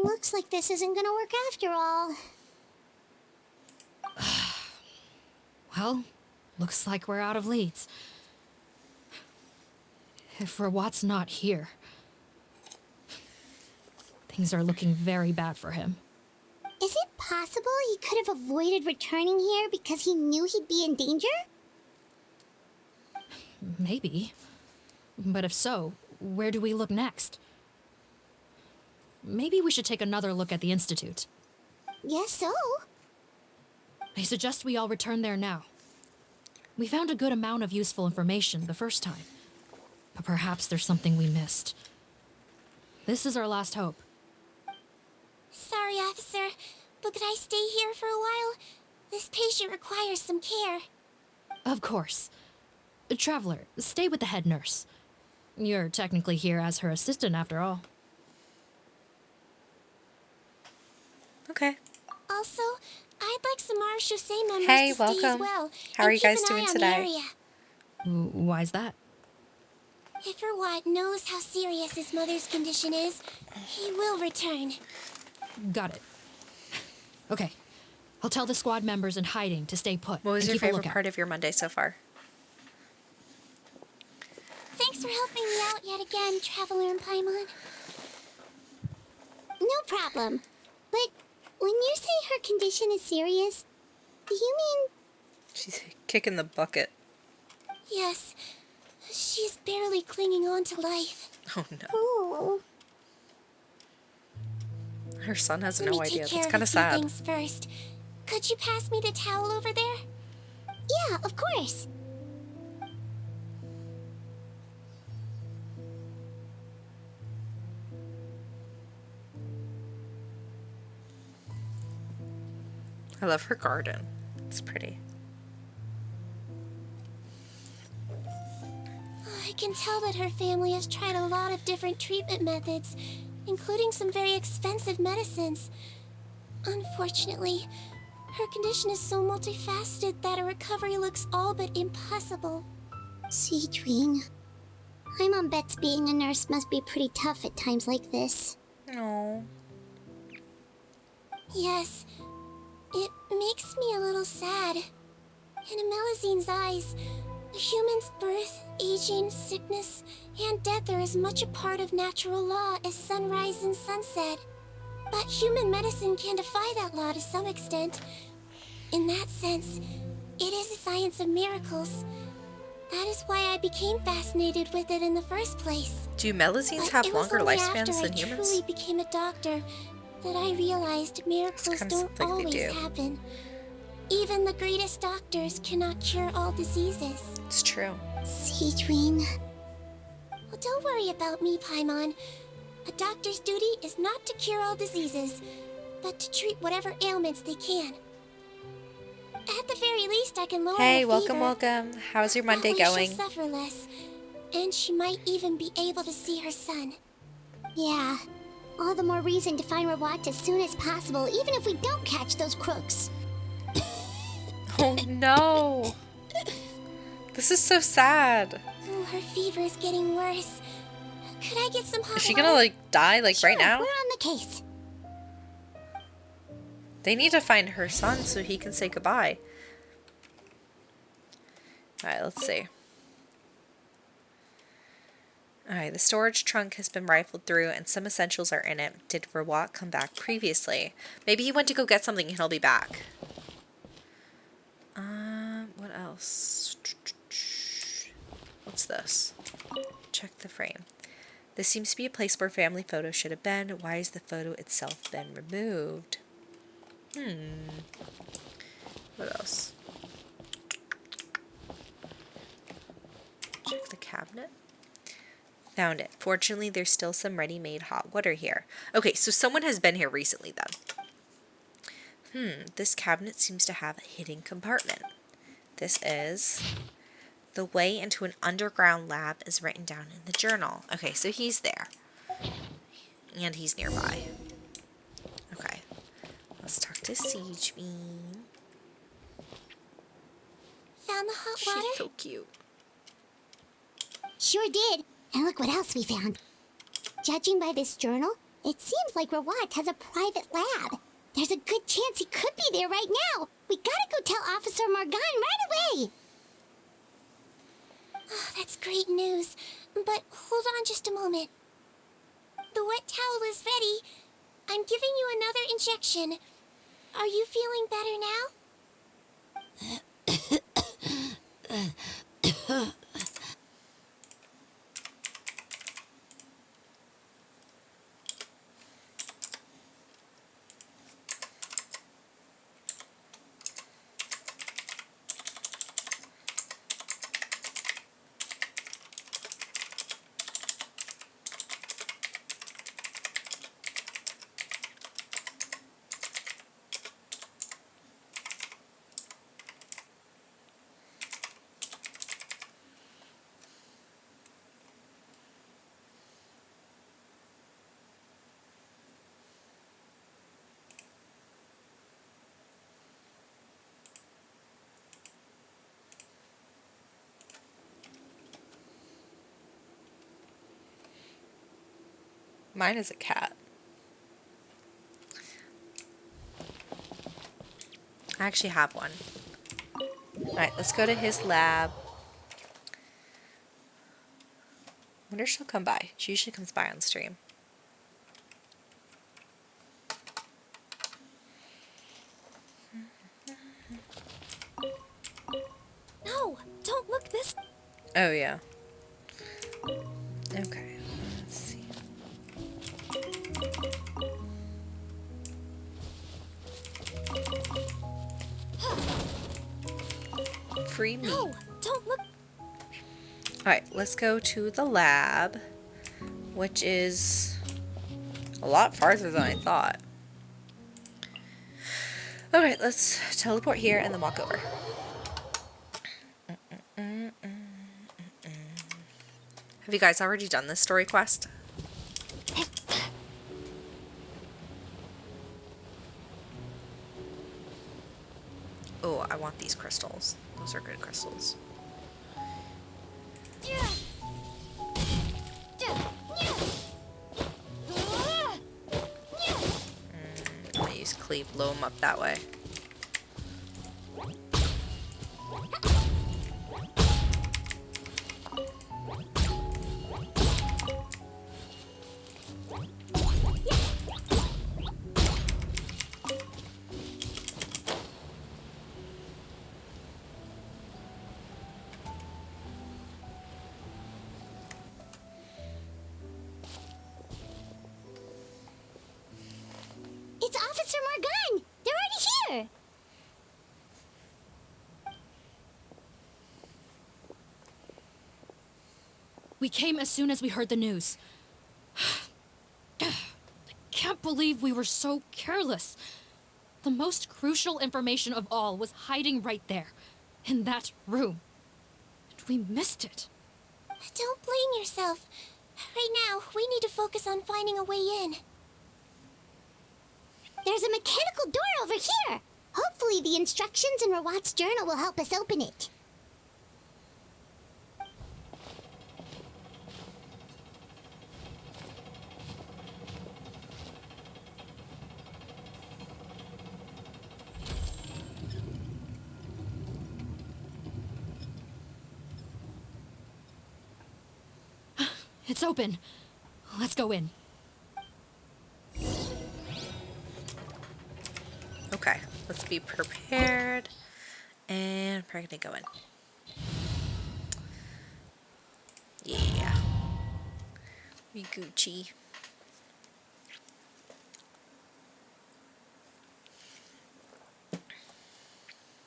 Looks like this isn't gonna work after all. Well, looks like we're out of leads. If Rawat's not here, things are looking very bad for him. Is it possible he could have avoided returning here because he knew he'd be in danger? Maybe. But if so, where do we look next? Maybe we should take another look at the Institute. Guess so. I suggest we all return there now. We found a good amount of useful information the first time, but perhaps there's something we missed. This is our last hope. Sorry, officer, but could I stay here for a while? This patient requires some care. Of course. Traveler, stay with the head nurse. You're technically here as her assistant after all. Okay. Also, I'd like some Marechaussee members Hey, to stay as welcome. well. How are and you guys keep an doing eye on today? the area. Why's that? If Rawat knows how serious his mother's condition is, he will return. Got it. Okay. I'll tell the squad members in hiding to stay put. What was and your keep a favorite lookout. part of your Monday so far? Thanks for helping me out yet again, Traveler and Paimon. No problem. But when you say her condition is serious, do you mean... She's kicking the bucket. Yes, she's barely clinging on to life. Oh no. Oh. Her son has Let no me idea. take care That's of kind a of few sad. things first. Could you pass me the towel over there? Yeah, of course. I love her garden. It's pretty. I can tell that her family has tried a lot of different treatment methods, including some very expensive medicines. Unfortunately, her condition is so multifaceted that a recovery looks all but impossible. Sigewinne, Paimon bets being a nurse must be pretty tough at times like this. No. Yes, it makes me a little sad. In Amelizine's eyes, a human's birth, aging, sickness, and death are as much a part of natural law as sunrise and sunset. But human medicine can defy that law to some extent. In that sense, it is a science of miracles. That is why I became fascinated with it in the first place. Do Melazines But have it was longer only lifespans after than I humans? truly became a doctor that I realized miracles kinda don't something they always do. happen. Even the greatest doctors cannot cure all diseases. It's true. Sigewinne. Well, don't worry about me, Paimon. A doctor's duty is not to cure all diseases, but to treat whatever ailments they can. At the very least, I can lower Hey, her welcome, fever. welcome. How's your Monday That way going? she'll suffer less, and she might even be able to see her son. Yeah, all the more reason to find Rawat as soon as possible, even if we don't catch those crooks. Oh no. This is so sad. Oh, her fever is getting worse. Could I get some hot Is she water? gonna like die like Sure, right now? we're on the case. They need to find her son so he can say goodbye. Alright, let's see. Alright, the storage trunk has been rifled through and some essentials are in it. Did Rawat come back previously? Maybe he went to go get something and he'll be back. What else? What's this? Check the frame. This seems to be a place where family photos should have been. Why has the photo itself been removed? What else? Check the cabinet. Found it. Fortunately, there's still some ready-made hot water here. Okay, so someone has been here recently then. This cabinet seems to have a hidden compartment. This is... The way into an underground lab is written down in the journal. Okay, so he's there. And he's nearby. Okay. Let's talk to Sigewinne. Found the hot water? She's so cute. Sure did. And look what else we found. Judging by this journal, It seems like Rawat has a private lab. There's a good chance he could be there right now. We gotta go tell Officer Morgan right away. Oh, that's great news. But hold on just a moment. The wet towel is ready. I'm giving you another injection. Are you feeling better now? Mine is a cat. I actually have one. Alright, let's go to his lab. Wonder if she'll come by. She usually comes by on stream. No, don't look this. Oh, yeah. Okay, let's see. Free meat. No, don't look. Alright, let's go to the lab, which is a lot farther than I thought. Alright, let's teleport here and then walk over. Have you guys already done this story quest? Oh, I want these crystals. Those are good crystals. I'm gonna use cleave, blow them up that way. It's Officer Morgan. They're already here. We came as soon as we heard the news. I can't believe we were so careless. The most crucial information of all was hiding right there, in that room. And we missed it. Don't blame yourself. Right now, we need to focus on finding a way in. There's a mechanical door over here. Hopefully the instructions in Rawat's journal will help us open it. It's open. Let's go in. Okay, let's be prepared. And we're gonna go in. Yeah. We Gucci.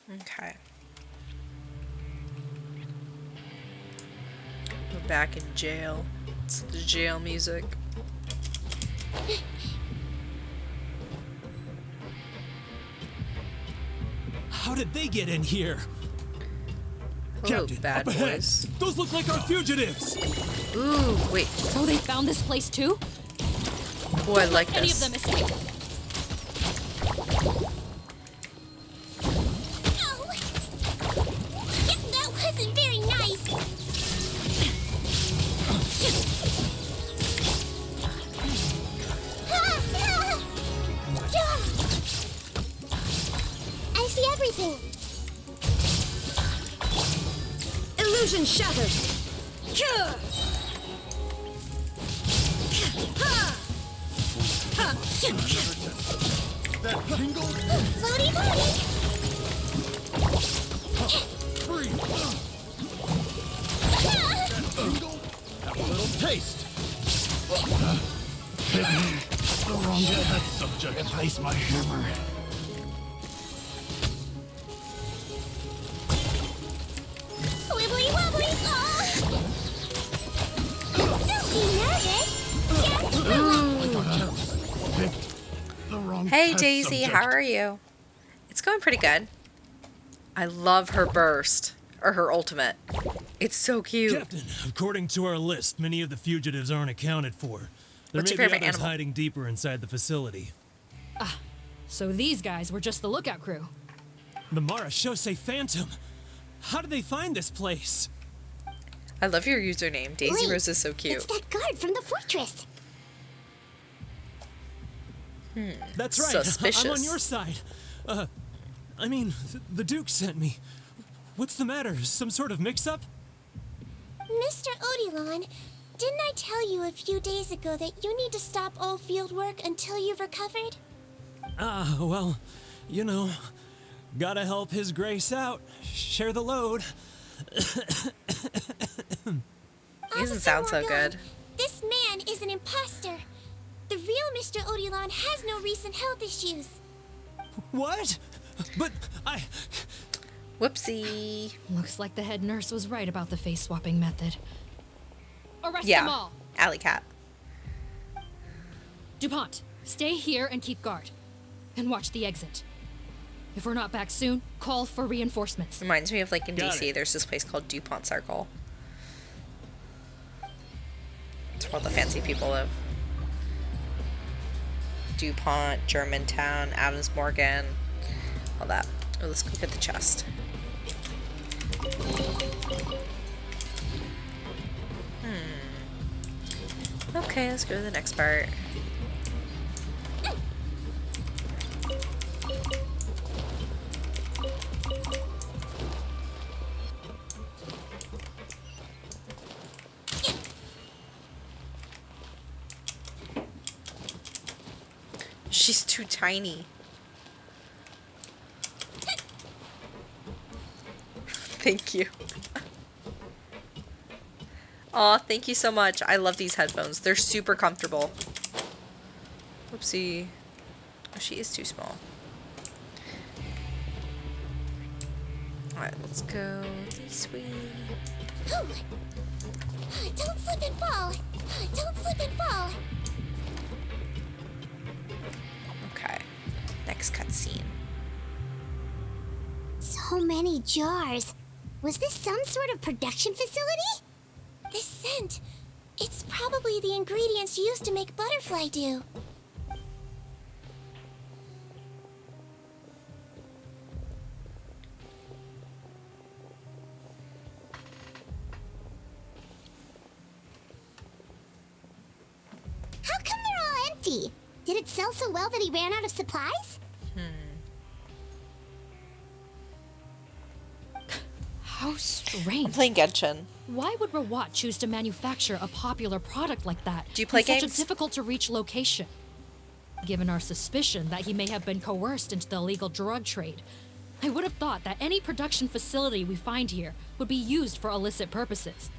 Okay. We're back in jail. It's the jail music. How did they get in here? Hello, Captain, bad up ahead. boys. Those look like our fugitives. Ooh, wait. So they found this place too? Oh, I like Any of this. them escaped? Oh! That wasn't very nice. nothing. Illusion shattered. That tingle? Floaty floaty. Freeze! Tingle? Have a little taste. Hit me. The wrong test subject. Replace my hammer. Wibbly wobbly. Oh. Don't be nervous. Just relax. Pick the wrong Hey test Daisy, subject. how are you? It's going pretty good. I love her burst, or her ultimate. It's so cute. Captain, according to our list, many of the fugitives aren't accounted for. There What's may your be favorite others animal? hiding deeper inside the facility. So these guys were just the lookout crew. The Marachose Phantom. How did they find this place? I love your username. Daisy Wait, Rose is so It's cute. that guard from the fortress. That's right. Suspicious. I'm on your side. I mean, the Duke sent me. What's the matter? Some sort of mix-up? Mr. Odilon, didn't I tell you a few days ago that you need to stop all field work until you've recovered? Well, you know, gotta help His Grace out. Share the load. He doesn't sound so good. This man is an imposter. The real Mr. Odilon has no recent health issues. What? But Whoopsie. Looks like the head nurse was right about the face swapping method. Arrest them Yeah. all. Alley cat. DuPont, stay here and keep guard. And watch the exit. If we're not back soon, call for reinforcements. Reminds me of like in Got DC, it. there's this place called DuPont Circle. It's where all the fancy people live. DuPont, Germantown, Adams Morgan, all that. Oh, let's go get the chest. Okay, let's go to the next part. She's too tiny. Thank you. Aw, thank you so much. I love these headphones. They're super comfortable. Whoopsie. Oh, she is too small. Alright, let's go this way. Don't slip and fall. Don't slip and fall. Okay. Next cutscene. So many jars. Was this some sort of production facility? This scent. It's probably the ingredients used to make butterfly dew. How come they're all empty? Did it sell so well that he ran out of supplies? How strange. Playing Genshin. Why would Rawat choose to manufacture a popular product like that Do you play in such games? a difficult-to-reach location? Given our suspicion that he may have been coerced into the illegal drug trade, I would have thought that any production facility we find here would be used for illicit purposes.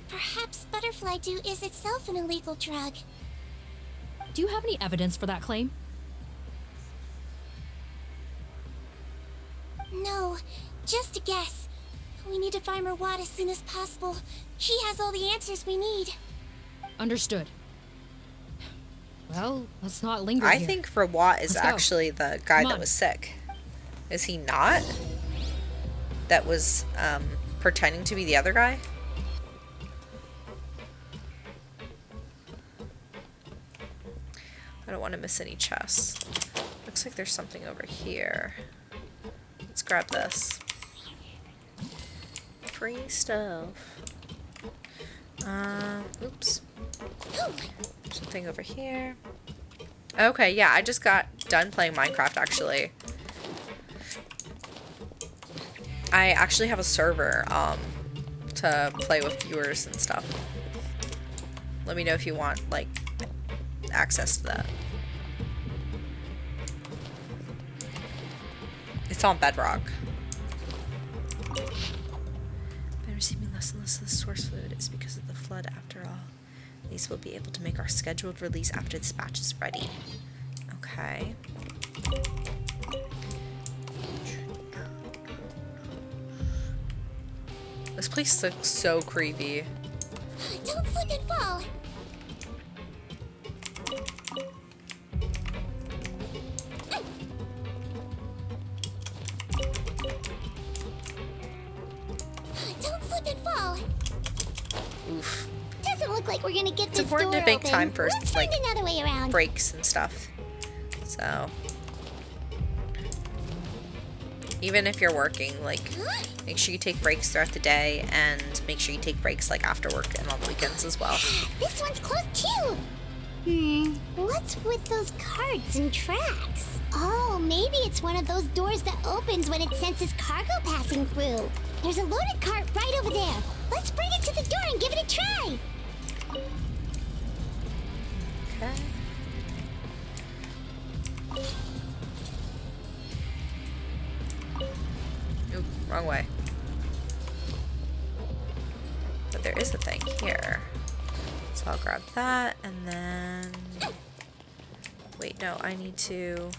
Perhaps butterfly dew is itself an illegal drug. Do you have any evidence for that claim? No, just a guess. We need to find Rawat as soon as possible. He has all the answers we need. Understood. Well, let's not linger I here. think Rawat is Let's go. actually the guy Come that on. was sick. Is he not? That was pretending to be the other guy? I don't want to miss any chests. Looks like there's something over here. Let's grab this. Free stuff. Oops. Something over here. Okay, yeah, I just got done playing Minecraft, actually. I actually have a server to play with viewers and stuff. Let me know if you want like access to that. It's on Bedrock. Been receiving less and less of the source fluid is because of the flood after all. At least we'll be able to make our scheduled release after this batch is ready. Okay. This place looks so creepy. Don't slip and fall. Don't slip and fall. Oof. Doesn't look like we're gonna get It's this door important to make open. time for Let's like find another way around. breaks and stuff. So even if you're working, like Huh? make sure you take breaks throughout the day and make sure you take breaks like after work and on the weekends as well. This one's closed too. What's with those carts and tracks? Oh, maybe it's one of those doors that opens when it senses cargo passing through. There's a loaded cart right over there. Let's bring it to the door and give it a try. Okay. Oop, wrong way. But there is a thing here. So I'll grab that and then... Wait, no, I need to...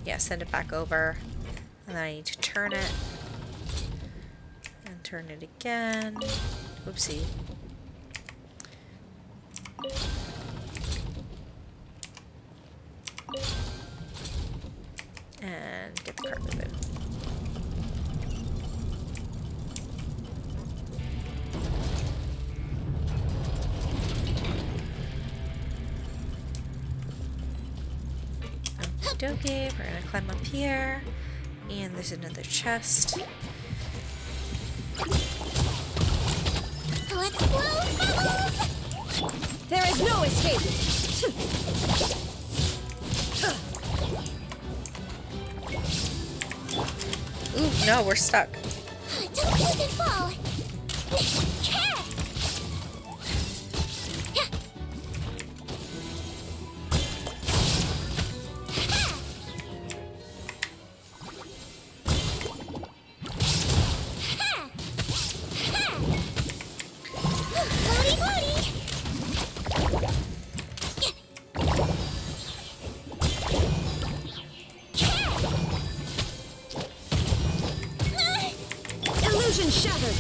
Yeah, send it back over. And then I need to turn it. And turn it again. Whoopsie. And get the cart moving. Okay, we're gonna climb up here. And there's another chest. Let's blow bubbles. There is no escape. Ooh, no, we're stuck. Don't slip and fall. Floaty, floaty. Illusion shattered.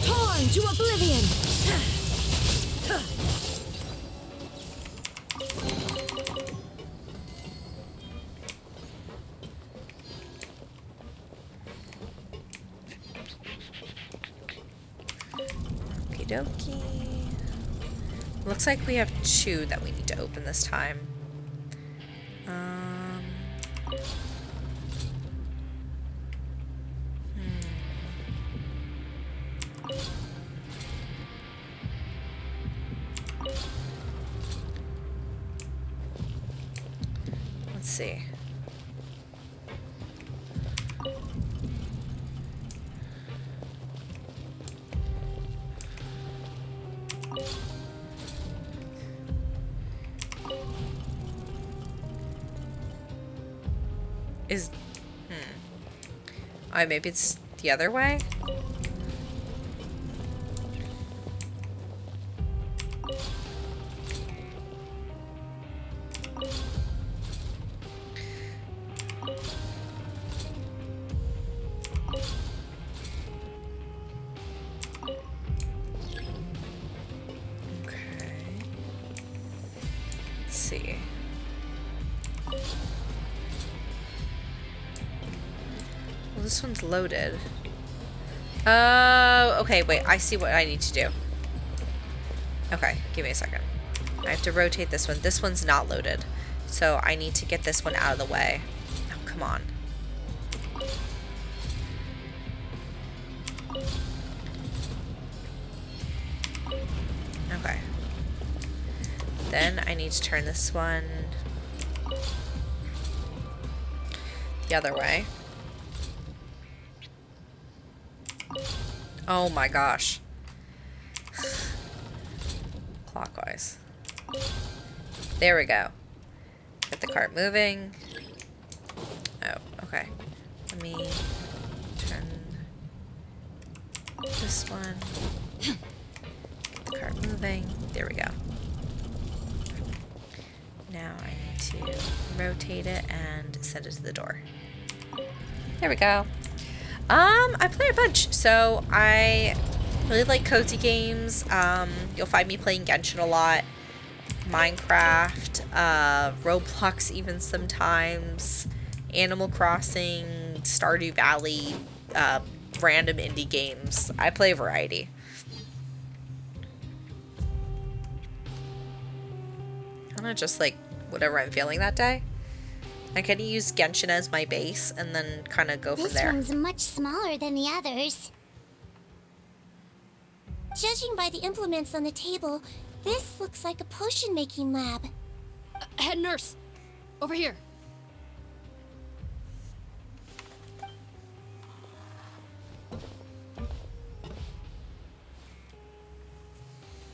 Torn to oblivion. Okie dokie. Looks like we have two that we need to open this time. Let's see. Is... Oh, maybe it's the other way? Okay. Let's see. Well, this one's loaded. Okay, wait, I see what I need to do. Okay, give me a second. I have to rotate this one. This one's not loaded. So I need to get this one out of the way. Oh, come on. Okay. Then I need to turn this one the other way. Oh my gosh. Clockwise. There we go. Get the cart moving. Oh, okay. Let me turn this one. Get the cart moving. There we go. Now I need to rotate it and send it to the door. There we go. I play a bunch, so I really like cozy games. You'll find me playing Genshin a lot, Minecraft, Roblox even sometimes, Animal Crossing, Stardew Valley, random indie games. I play a variety. Kind of just like whatever I'm feeling that day. I kind of use Genshin as my base and then kind of go from This there. one's much smaller than the others. Judging by the implements on the table, this looks like a potion-making lab. Head nurse, over here.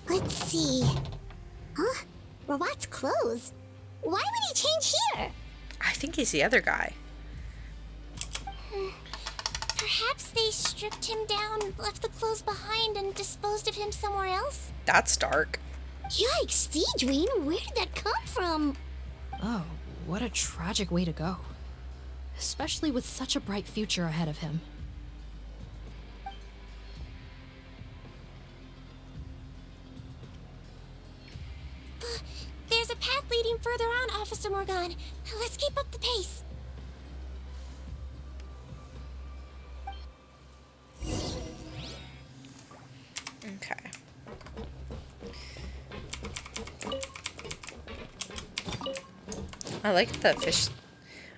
Let's see. Huh? Robot's clothes. Why would he change here? I think he's the other guy. Perhaps they stripped him down, left the clothes behind, and disposed of him somewhere else? That's dark. Yikes, Sigewinne, where did that come from? Oh, what a tragic way to go. Especially with such a bright future ahead of him. There's a path leading further on, Officer Morgan. Let's keep up the pace. Okay. I like the fish.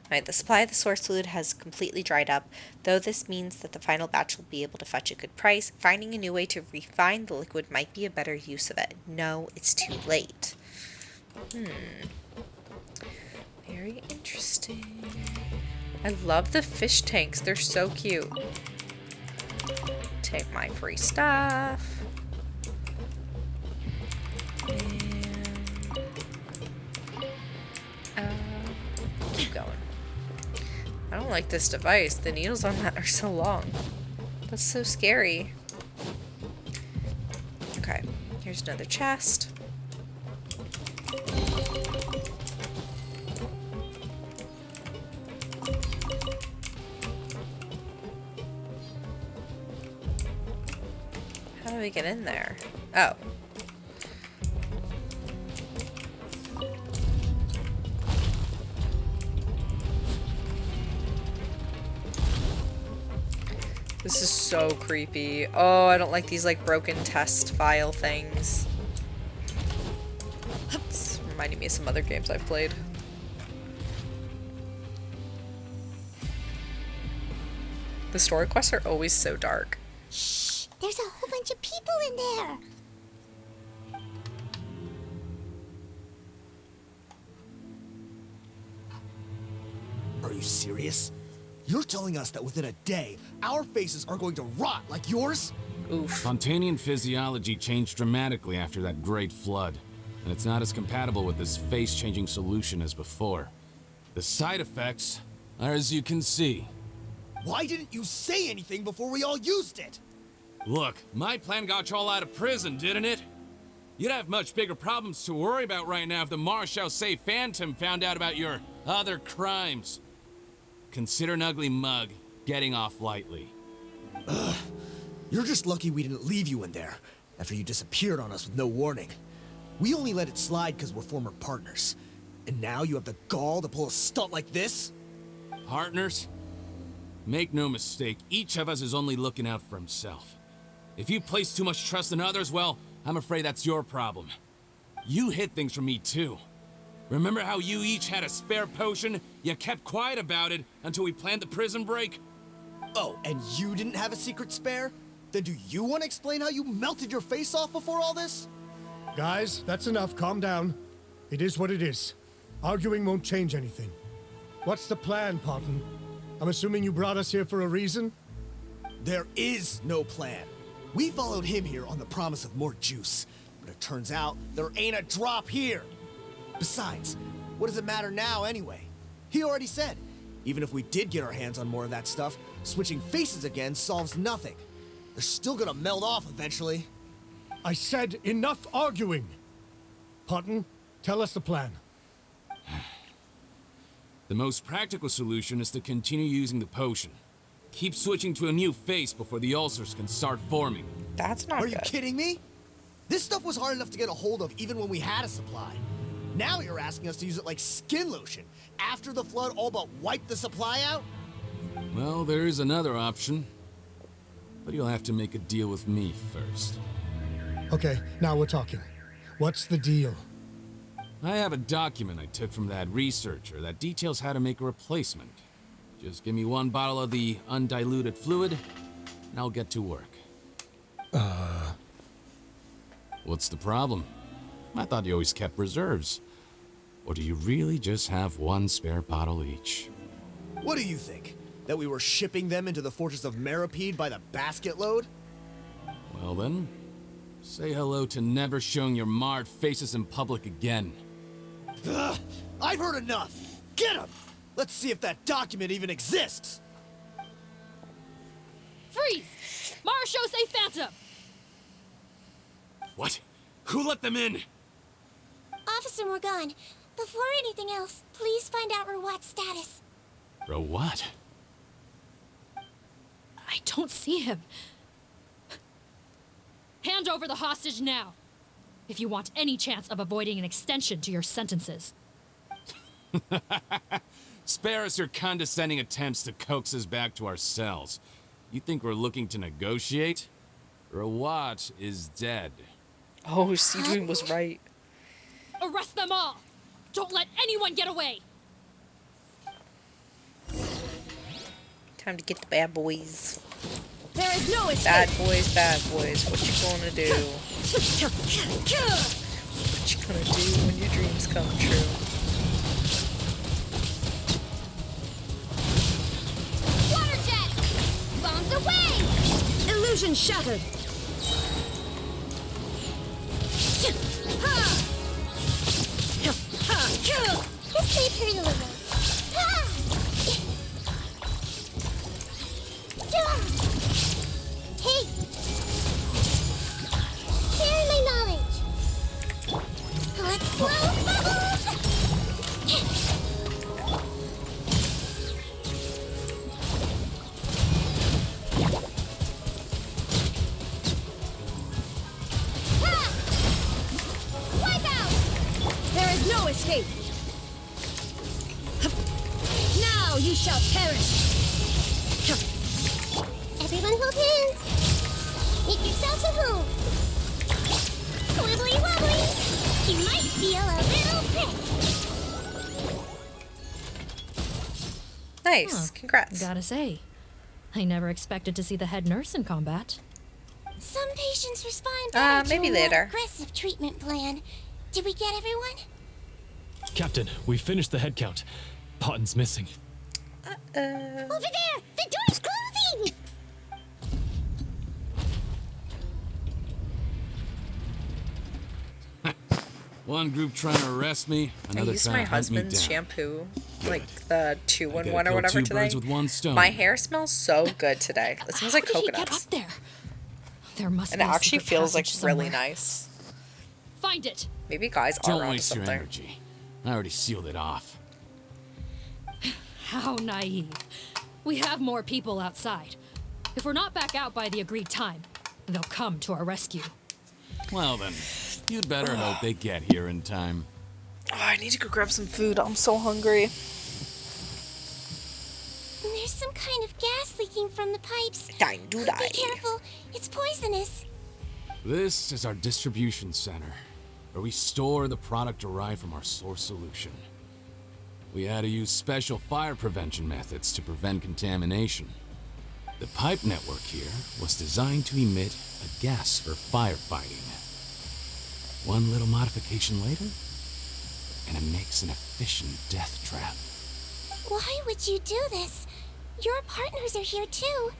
Alright, the supply of the source fluid has completely dried up. Though this means that the final batch will be able to fetch a good price, finding a new way to refine the liquid might be a better use of it. No, it's too late. Very interesting. I love the fish tanks. They're so cute. Take my free stuff. And keep going. I don't like this device. The needles on that are so long. That's so scary. Okay, here's another chest. How do we get in there? Oh. This is so creepy. Oh, I don't like these like broken test file things. It's reminding me of some other games I've played. The story quests are always so dark. Shh, there's a whole bunch of people in there. Are you serious? You're telling us that within a day, our faces are going to rot like yours? Oof. Spontanean physiology changed dramatically after that great flood, and it's not as compatible with this face-changing solution as before. The side effects are as you can see. Why didn't you say anything before we all used it? Look, my plan got you all out of prison, didn't it? You'd have much bigger problems to worry about right now if the Marshal Say Phantom found out about your other crimes. Consider an ugly mug getting off lightly. You're just lucky we didn't leave you in there after you disappeared on us with no warning. We only let it slide because we're former partners. And now you have the gall to pull a stunt like this? Partners? Make no mistake, each of us is only looking out for himself. If you place too much trust in others, well, I'm afraid that's your problem. You hid things from me too. Remember how you each had a spare potion? You kept quiet about it until we planned the prison break? Oh, and you didn't have a secret spare? Then do you want to explain how you melted your face off before all this? Guys, that's enough. Calm down. It is what it is. Arguing won't change anything. What's the plan, Parton? I'm assuming you brought us here for a reason? There is no plan. We followed him here on the promise of more juice, but it turns out there ain't a drop here. Besides, what does it matter now anyway? He already said, even if we did get our hands on more of that stuff, switching faces again solves nothing. They're still gonna melt off eventually. I said enough arguing. Houghton, tell us the plan. The most practical solution is to continue using the potion. Keep switching to a new face before the ulcers can start forming. That's not Are good. you kidding me? This stuff was hard enough to get a hold of even when we had a supply. Now you're asking us to use it like skin lotion after the flood all but wiped the supply out? Well, there is another option. But you'll have to make a deal with me first. Okay, now we're talking. What's the deal? I have a document I took from that researcher that details how to make a replacement. Just give me one bottle of the undiluted fluid, and I'll get to work. What's the problem? I thought you always kept reserves. Or do you really just have one spare bottle each? What do you think? That we were shipping them into the fortress of Meripede by the basket load? Well then, say hello to never showing your marred faces in public again. Ugh, I've heard enough! Get him! Let's see if that document even exists! Freeze! Marshal, say Phantom! What? Who let them in? Officer Morgan, before anything else, please find out Rawat's status. What? I don't see him. Hand over the hostage now, if you want any chance of avoiding an extension to your sentences. Spare us your condescending attempts to coax us back to our cells. You think we're looking to negotiate? Rawat is dead. Oh, Sigewinne was right. Arrest them all! Don't let anyone get away! Time to get the bad boys. There is no escape. Bad boys, bad boys. What you gonna do? What you gonna do when your dreams come true? Water jet! Bombs away! Illusion shattered. This may hurt a little. Ah! Hey! Share my knowledge. Let's blow bubbles! Ah! Wipe out! There is no escape. Now you shall perish. Everyone hold hands. Make yourselves at home. Wibbly wobbly. You might feel a little prick. Nice. Congrats. Gotta say, I never expected to see the head nurse in combat. Some patients respond better Maybe to a more later. aggressive treatment plan. Did we get everyone? Captain, we finished the head count. Potten's missing. Over there! The door's closing! One group trying to arrest me, I another used trying my to hunt me down. husband's shampoo, like the I 2-in-1 gotta or kill whatever two today. birds with one stone. My hair smells so good today. It smells like How did he get coconuts. up there? There must And be it a actually secret feels like passage really somewhere. nice. Find it. Maybe guys are Don't onto waste your something. energy. I already sealed it off. How naive. We have more people outside. If we're not back out by the agreed time, they'll come to our rescue. Well then, you'd better hope they get here in time. Oh, I need to go grab some food. I'm so hungry. There's some kind of gas leaking from the pipes. Dying to die. Be careful. It's poisonous. This is our distribution center, where we store the product derived from our source solution. We had to use special fire prevention methods to prevent contamination. The pipe network here was designed to emit a gas for firefighting. One little modification later, and it makes an efficient death trap. Why would you do this? Your partners are here too.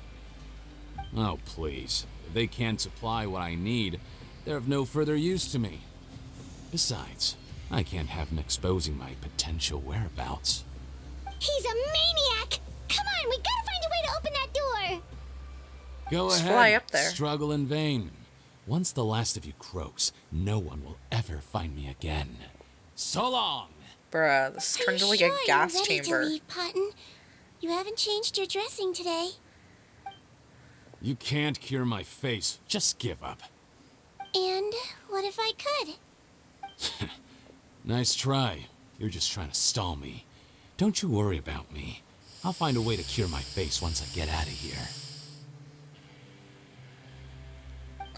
Oh, please. If they can't supply what I need, they're of no further use to me. Besides, I can't have them exposing my potential whereabouts. He's a maniac! Come on, we gotta find a way to open that door! Go Just ahead. fly up there. Struggle in vain. Once the last of you croaks, no one will ever find me again. So long! Bruh, this Are turned you into like sure a gas you're ready chamber. to leave, Potton? You haven't changed your dressing today. You can't cure my face. Just give up. And what if I could? Nice try. You're just trying to stall me. Don't you worry about me. I'll find a way to cure my face once I get out of here.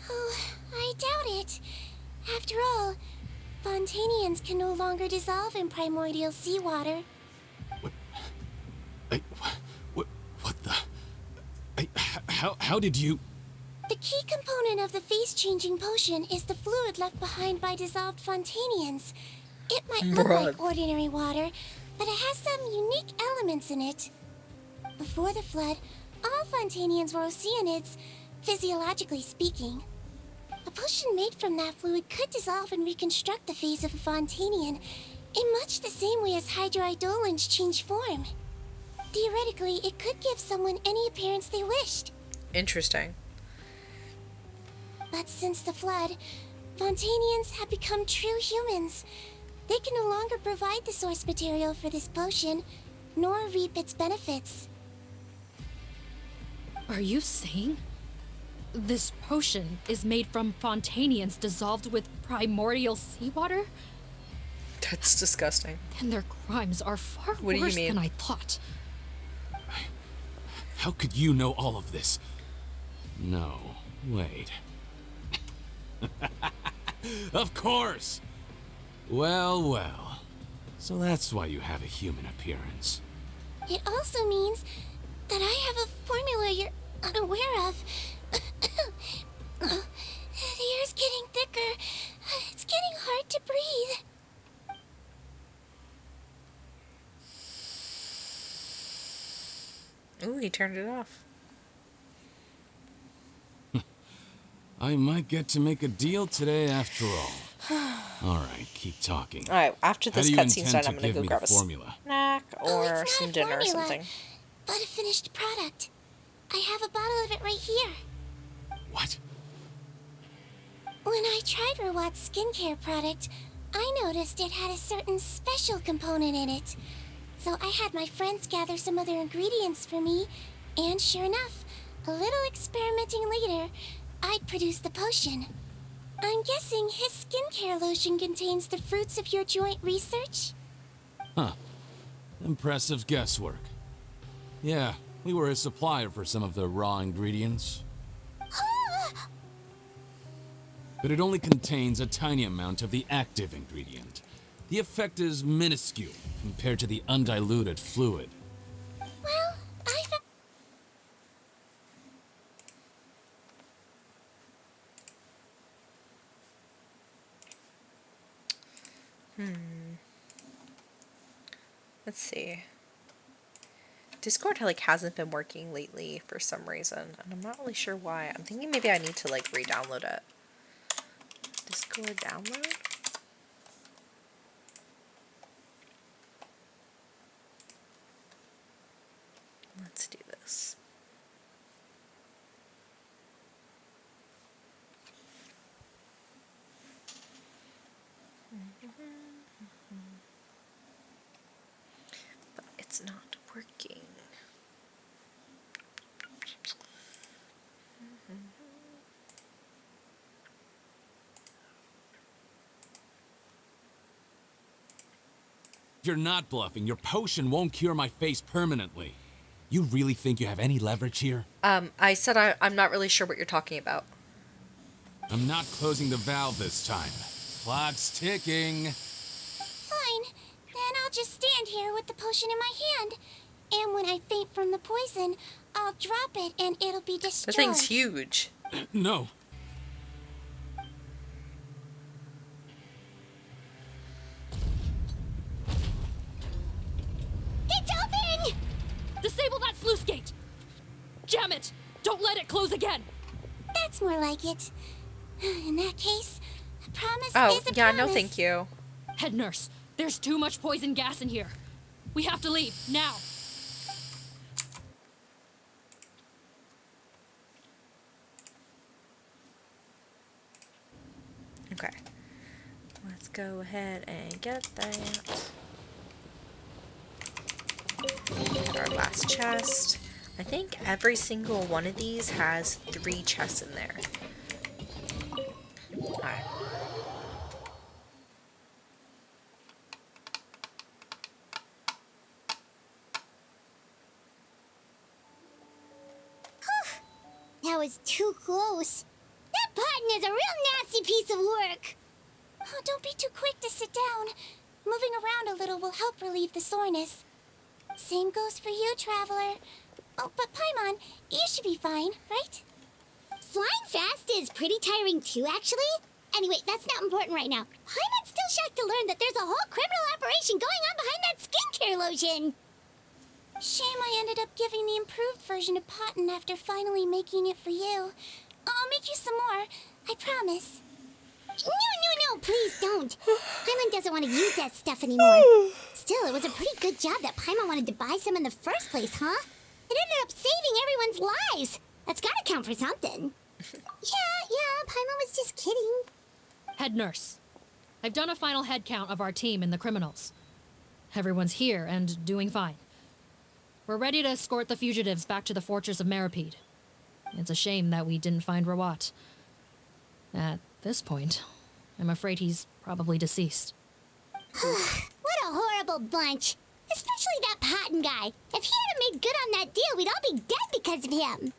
Oh, I doubt it. After all, Fontanians can no longer dissolve in primordial seawater. What the? How did you? The key component of the face-changing potion is the fluid left behind by dissolved Fontanians. It might look like ordinary water, but it has some unique elements in it. Before the flood, all Fontanians were oceanids, physiologically speaking. A potion made from that fluid could dissolve and reconstruct the face of a Fontanian in much the same way as hydroidolins change form. Theoretically, it could give someone any appearance they wished. Interesting. But since the flood, Fontanians have become true humans. They can no longer provide the source material for this potion, nor reap its benefits. Are you saying this potion is made from Fontanians dissolved with primordial seawater? That's disgusting. And their crimes are far What do you worse mean? than I thought. How could you know all of this? No, wait. Of course! Well. So that's why you have a human appearance. It also means that I have a formula you're unaware of. The air's getting thicker. It's getting hard to breathe. Ooh, he turned it off. I might get to make a deal today after all. Alright, keep talking. Alright, after How this do you cutscene's done, intend I'm to gonna give go me grab the a formula? snack Oh, or it's some not a dinner or formula, something. but a finished product. I have a bottle of it right here. What? When I tried Rawat's skincare product, I noticed it had a certain special component in it. So I had my friends gather some other ingredients for me, and sure enough, a little experimenting later, I'd produced the potion. I'm guessing his skincare lotion contains the fruits of your joint research? Huh. Impressive guesswork. Yeah, we were a supplier for some of the raw ingredients. But it only contains a tiny amount of the active ingredient. The effect is minuscule compared to the undiluted fluid. Well, Let's see. Discord hasn't been working lately for some reason, and I'm not really sure why. I'm thinking maybe I need to re-download it. Discord download? Let's do this. But it's not working. If you're not bluffing, your potion won't cure my face permanently. You really think you have any leverage here? I said I'm not really sure what you're talking about. I'm not closing the valve this time. Clock's ticking. fine. Then I'll just stand here with the potion in my hand. And when I faint from the poison, I'll drop it and it'll be destroyed. That thing's huge. No. It's open! Disable that sluice gate! Jam it! Don't let it close again! That's more like it. In that case, a promise Oh, is a yeah, promise. no thank you. Head nurse, there's too much poison gas in here. We have to leave, now. Okay. Let's go ahead and get that. Get our last chest. I think every single one of these has 3 chests in there. Alright. That was too close. That button is a real nasty piece of work. Oh, don't be too quick to sit down. Moving around a little will help relieve the soreness. Same goes for you, Traveler. Oh, but Paimon, you should be fine, right? Flying fast is pretty tiring too, actually. Anyway, that's not important right now. Paimon's still shocked to learn that there's a whole criminal operation going on behind that skincare lotion. Shame I ended up giving the improved version of Potten after finally making it for you. I'll make you some more, I promise. No, please don't. Paimon doesn't want to use that stuff anymore. Still, it was a pretty good job that Paimon wanted to buy some in the first place, huh? It ended up saving everyone's lives. That's gotta count for something. Yeah, Paimon was just kidding. Head nurse, I've done a final head count of our team and the criminals. Everyone's here and doing fine. We're ready to escort the fugitives back to the fortress of Meripede. It's a shame that we didn't find Rawat. At this point, I'm afraid he's probably deceased. What a horrible bunch. Especially that Potten guy. If he hadn't made good on that deal, we'd all be dead because of him.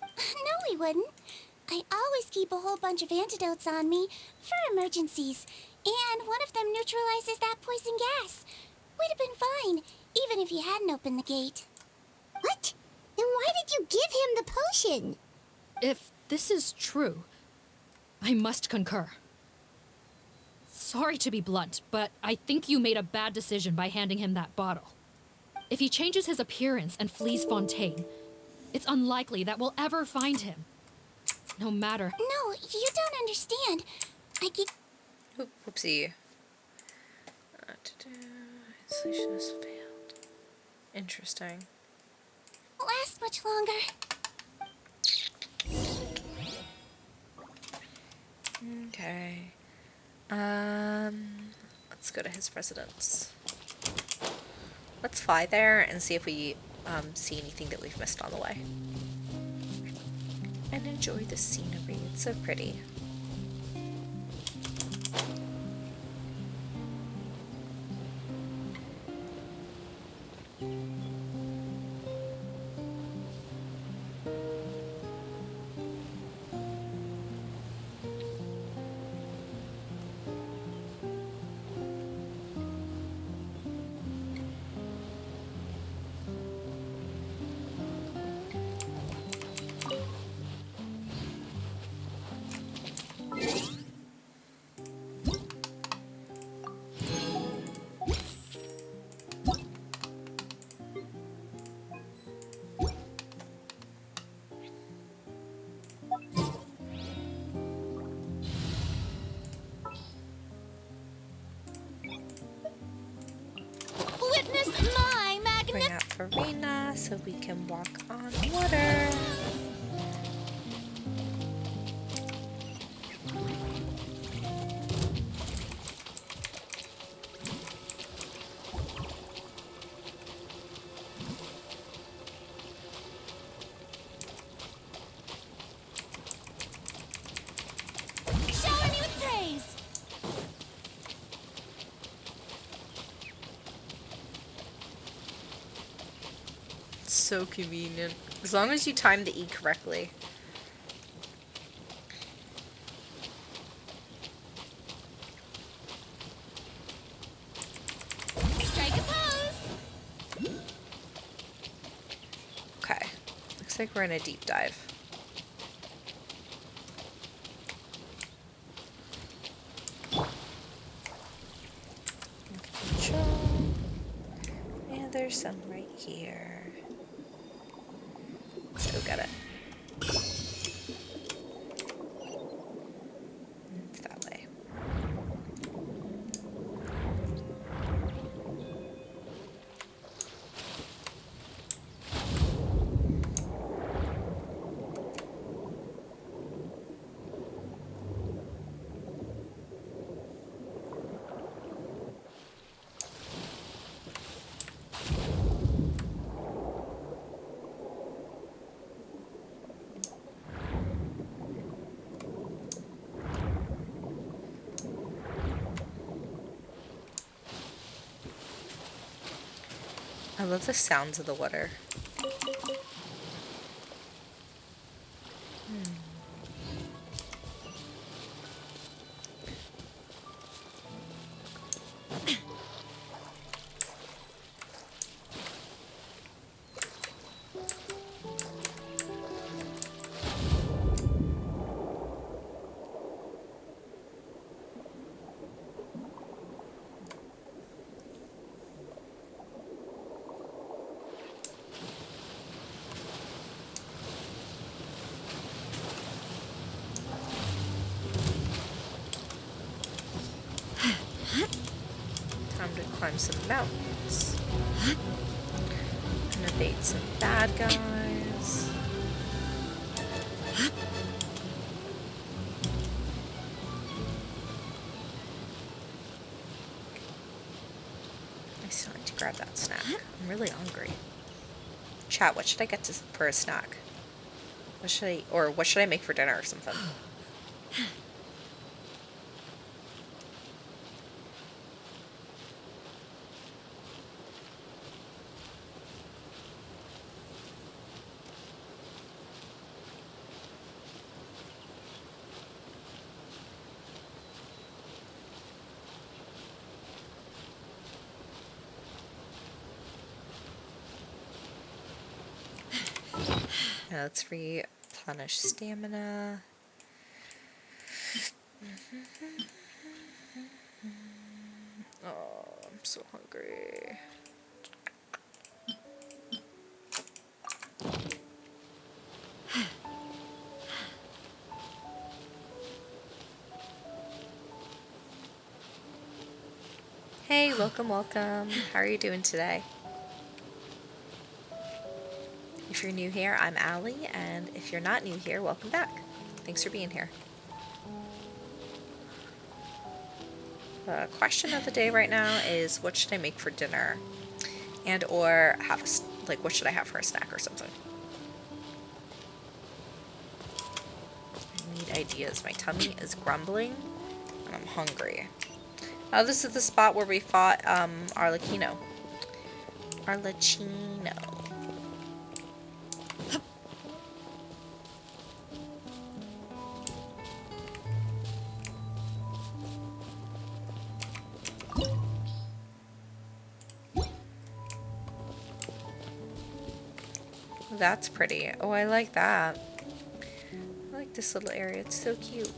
No, we wouldn't. I always keep a whole bunch of antidotes on me for emergencies. And one of them neutralizes that poison gas. We'd have been fine, even if you hadn't opened the gate. What? Then why did you give him the potion? If this is true, I must concur. Sorry to be blunt, but I think you made a bad decision by handing him that bottle. If he changes his appearance and flees Fontaine, it's unlikely that we'll ever find him. No matter. No, you don't understand. Whoopsie. Isolation has failed. Interesting. Last much longer. Okay. Let's go to his residence. Let's fly there and see if we see anything that we've missed on the way. And enjoy the scenery. It's so pretty. Witness my Bring out Farina so we can walk on water. Shower me with praise. So convenient. As long as you time the E correctly. Strike a pose. Okay. Looks like we're in a deep dive. Control. And there's some right here. Let's go get it. It's that way. I love the sounds of the water. Time to climb some mountains. And evade some bad guys. I still need to grab that snack. I'm really hungry. Chat, what should I get for a snack? What should I make for dinner or something? Now let's replenish stamina. Oh, I'm so hungry. Hey, welcome, welcome. How are you doing today? If you're new here, I'm Allie, and if you're not new here, welcome back. Thanks for being here. The question of the day right now is, what should I make for dinner? And or what should I have for a snack or something? I need ideas. My tummy is grumbling, and I'm hungry. Oh, this is the spot where we fought Arlecchino. Arlecchino. That's pretty. Oh, I like that. I like this little area. It's so cute.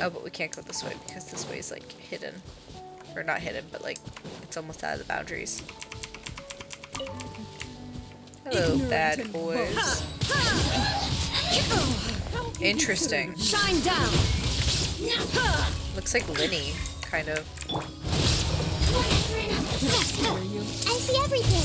Oh, but we can't go this way because this way is like hidden. Or not hidden, but like it's almost out of the boundaries. Hello, bad boys. Interesting. Shine down. Looks like Linny, kind of. I see everything.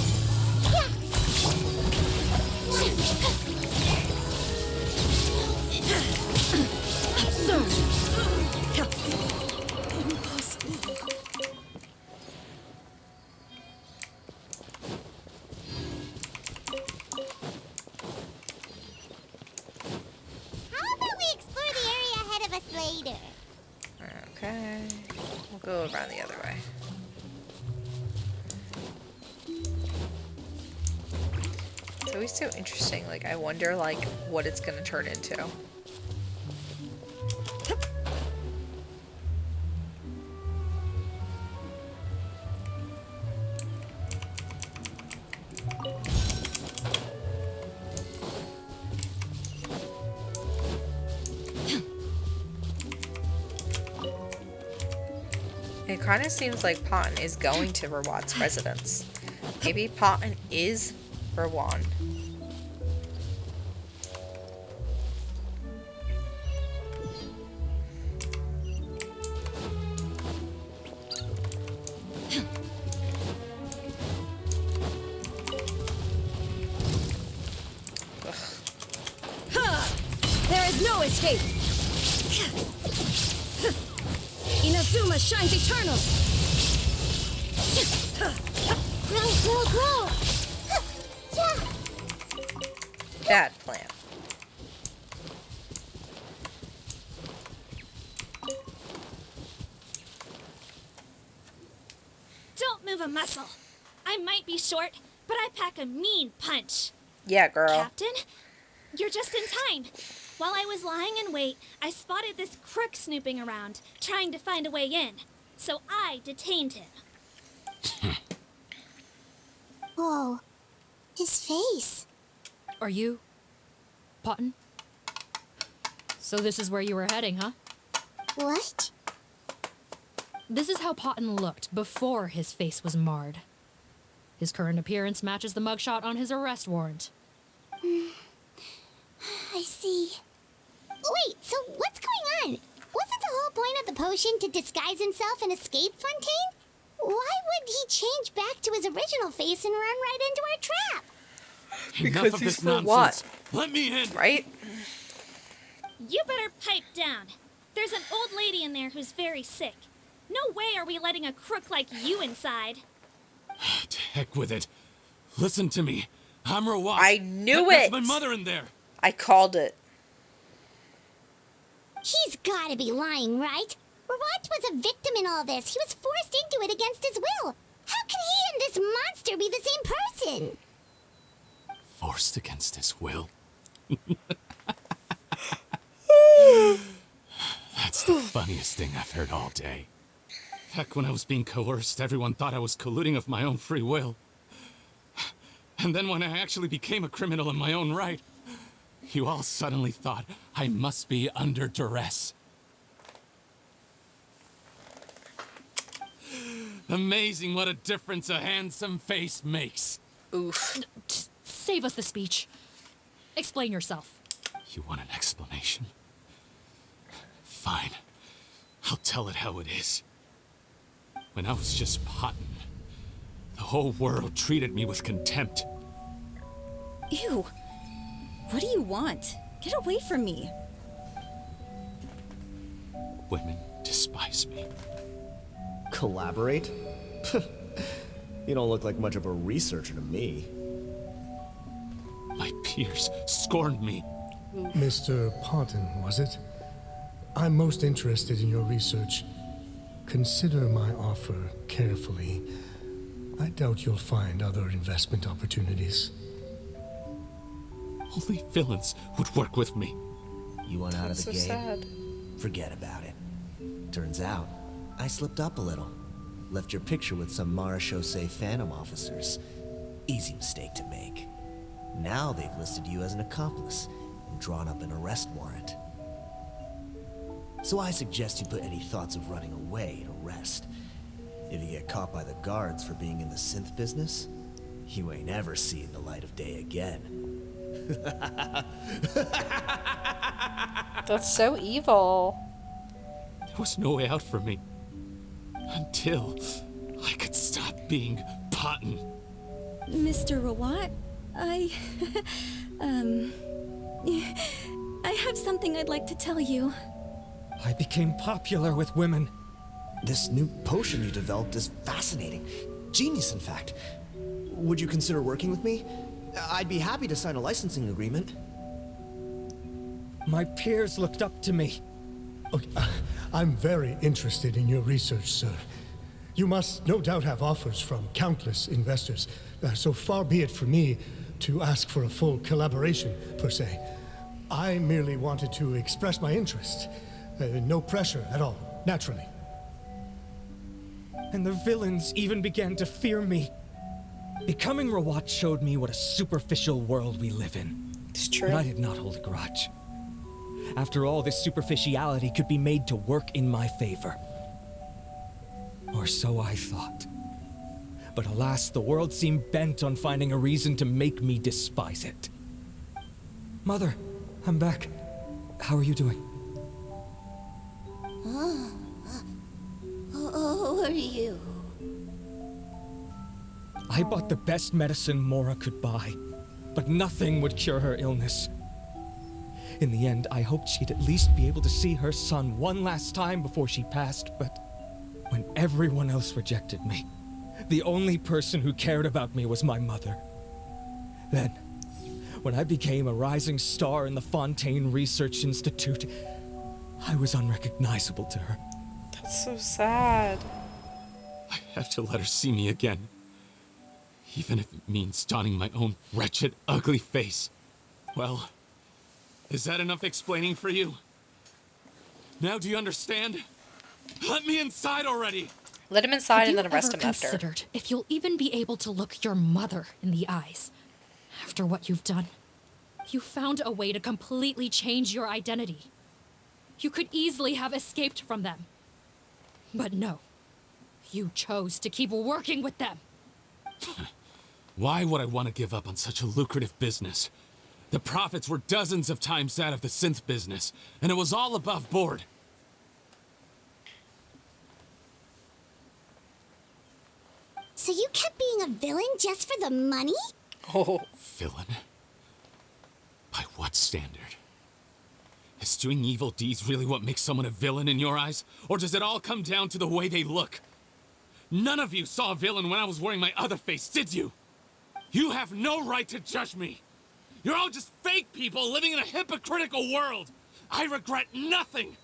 How about we explore the area ahead of us later? Okay. We'll go around the other way. It's always so interesting. Like, I wonder, like, what it's gonna turn into. It kind of seems like Potton is going to Rawat's residence. Maybe Potton is Rawan. escape! Inazuma shines eternal! Grow! Yeah! Bad plan. Don't move a muscle. I might be short, but I pack a mean punch. Yeah, girl. Captain, you're just in time. While I was lying in wait, I spotted this crook snooping around, trying to find a way in. So I detained him. Whoa. His face. Are you... Potton? So this is where you were heading, huh? What? This is how Potton looked before his face was marred. His current appearance matches the mugshot on his arrest warrant. I see. Wait, so what's going on? Wasn't the whole point of the potion to disguise himself and escape Fontaine? Why would he change back to his original face and run right into our trap? Because Enough of he's this for nonsense. what? Let me in. Right? You better pipe down. There's an old lady in there who's very sick. No way are we letting a crook like you inside. To heck with it. Listen to me. I'm Rawat. I knew That's it. my mother in there. I called it. He's gotta be lying, right? Rawat was a victim in all this. He was forced into it against his will. How can he and this monster be the same person? Forced against his will. That's the funniest thing I've heard all day. Heck, when I was being coerced, everyone thought I was colluding of my own free will. And then when I actually became a criminal in my own right, you all suddenly thought I must be under duress. Amazing what a difference a handsome face makes. Oof. Save us the speech. Explain yourself. You want an explanation? Fine. I'll tell it how it is. When I was just Potton, the whole world treated me with contempt. Ew. What do you want? Get away from me. Women despise me. Collaborate? You don't look like much of a researcher to me. My peers scorned me. Mr. Potton, was it? I'm most interested in your research. Consider my offer carefully. I doubt you'll find other investment opportunities. Only villains would work with me. You want out of the So game? sad. Forget about it. Turns out, I slipped up a little. Left your picture with some Marechaussee Phantom officers. Easy mistake to make. Now they've listed you as an accomplice and drawn up an arrest warrant. So I suggest you put any thoughts of running away to rest. If you get caught by the guards for being in the synth business, you ain't ever seeing the light of day again. That's so evil. There was no way out for me. Until I could stop being Potton. Mr. Rawat, I have something I'd like to tell you. I became popular with women. This new potion you developed is fascinating. Genius, in fact. Would you consider working with me? I'd be happy to sign a licensing agreement. My peers looked up to me. Okay, I'm very interested in your research, sir. You must no doubt have offers from countless investors, so far be it for me to ask for a full collaboration, per se. I merely wanted to express my interest. No pressure at all, naturally. And the villains even began to fear me. Becoming Rawat showed me what a superficial world we live in. It's true. But I did not hold a grudge. After all, this superficiality could be made to work in my favor. Or so I thought. But alas, the world seemed bent on finding a reason to make me despise it. Mother, I'm back. How are you doing? Who are you? I bought the best medicine Mora could buy, but nothing would cure her illness. In the end, I hoped she'd at least be able to see her son one last time before she passed, but when everyone else rejected me, the only person who cared about me was my mother. Then, when I became a rising star in the Fontaine Research Institute, I was unrecognizable to her. That's so sad. I have to let her see me again. Even if it means donning my own wretched, ugly face. Well, is that enough explaining for you? Now do you understand? Let me inside already! Let him inside Have and you then arrest ever him after. considered if you'll even be able to look your mother in the eyes after what you've done? You found a way to completely change your identity. You could easily have escaped from them. But no. You chose to keep working with them. Why would I want to give up on such a lucrative business? The profits were dozens of times that of the synth business, and it was all above board. So you kept being a villain just for the money? Oh. Villain? By what standard? Is doing evil deeds really what makes someone a villain in your eyes? Or does it all come down to the way they look? None of you saw a villain when I was wearing my other face, did you? You have no right to judge me. You're all just fake people living in a hypocritical world. I regret nothing.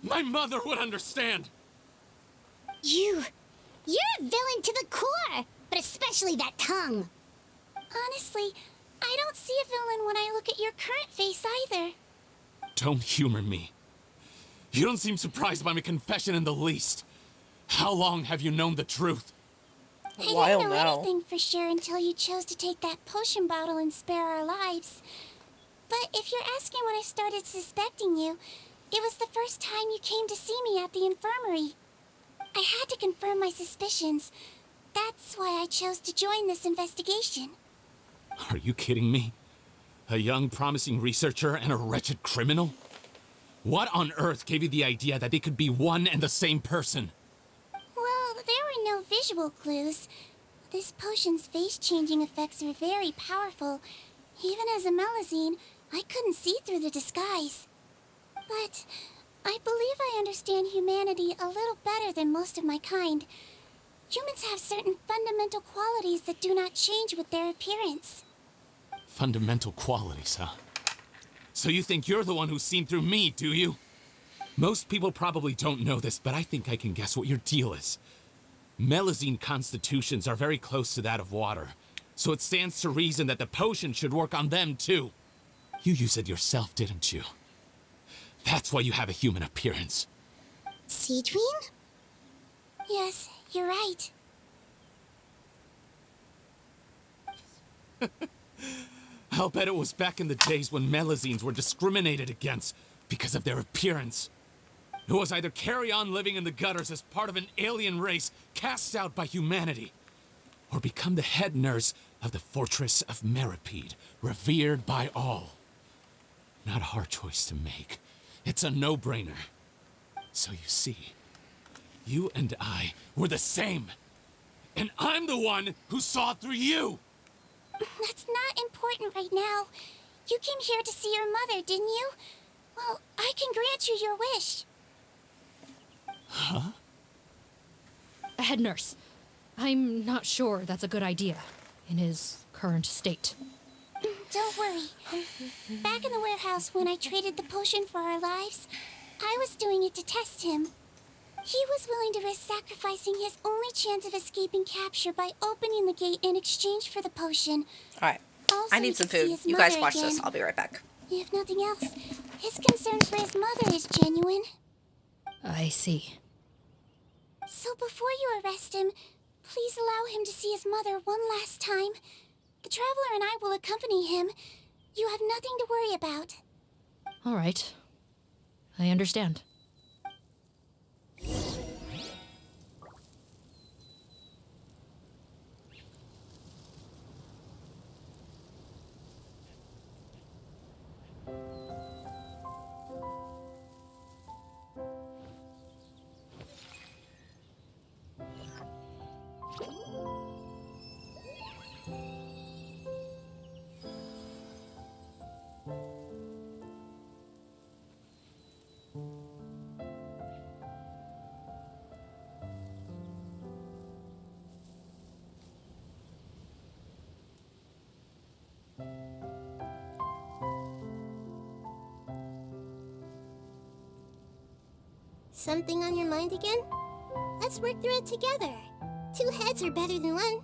My mother would understand. You're a villain to the core, but especially that tongue. Honestly, I don't see a villain when I look at your current face either. Don't humor me. You don't seem surprised by my confession in the least. How long have you known the truth? I didn't know anything for sure until you chose to take that potion bottle and spare our lives. But if you're asking when I started suspecting you, it was the first time you came to see me at the infirmary. I had to confirm my suspicions. That's why I chose to join this investigation. Are you kidding me? A young, promising researcher and a wretched criminal? What on earth gave you the idea that they could be one and the same person? Well, there were no visual clues. This potion's face-changing effects are very powerful. Even as a Melusine, I couldn't see through the disguise. But I believe I understand humanity a little better than most of my kind. Humans have certain fundamental qualities that do not change with their appearance. Fundamental qualities, huh? So you think you're the one who's seen through me, do you? Most people probably don't know this, but I think I can guess what your deal is. Melusine constitutions are very close to that of water, so it stands to reason that the potion should work on them too. You use it yourself, didn't you? That's why you have a human appearance. Sigewinne? Yes, you're right. I'll bet it was back in the days when Melusines were discriminated against because of their appearance. It was either carry on living in the gutters as part of an alien race cast out by humanity, or become the head nurse of the fortress of Meripede, revered by all. Not a hard choice to make. It's a no-brainer. So you see, you and I were the same. And I'm the one who saw through you! That's not important right now. You came here to see your mother, didn't you? Well, I can grant you your wish. Huh? Head nurse, I'm not sure that's a good idea in his current state. Don't worry. Back in the warehouse when I traded the potion for our lives, I was doing it to test him. He was willing to risk sacrificing his only chance of escaping capture by opening the gate in exchange for the potion. Alright. Also, I need some he could see food. his You guys mother watch this. again. I'll be right back. If nothing else, his concern for his mother is genuine. I see. So before you arrest him, please allow him to see his mother one last time. The Traveler and I will accompany him. You have nothing to worry about. All right. I understand. Something on your mind again? Let's work through it together. 2 heads are better than 1.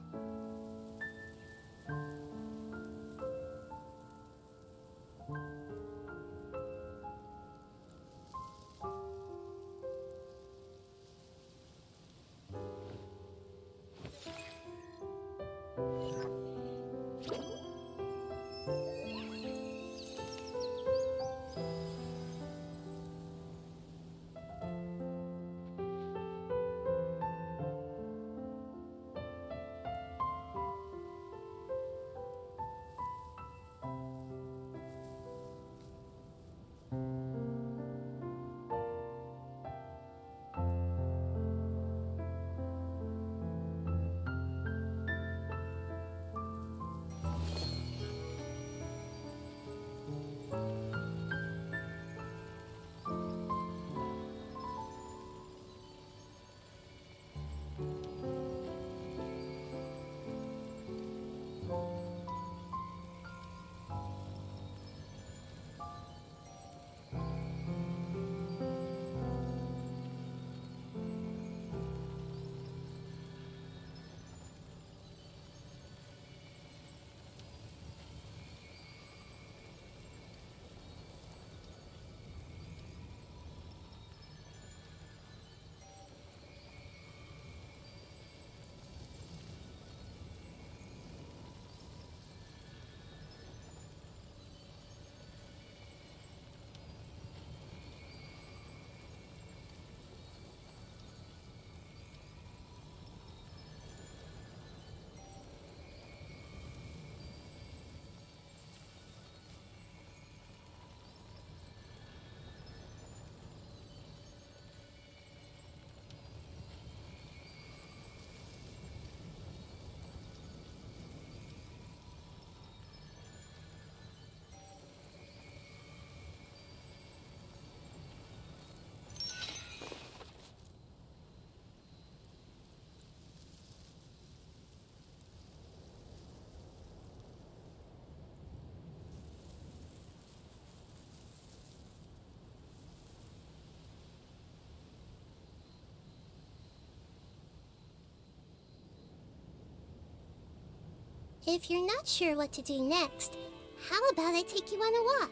If you're not sure what to do next, how about I take you on a walk?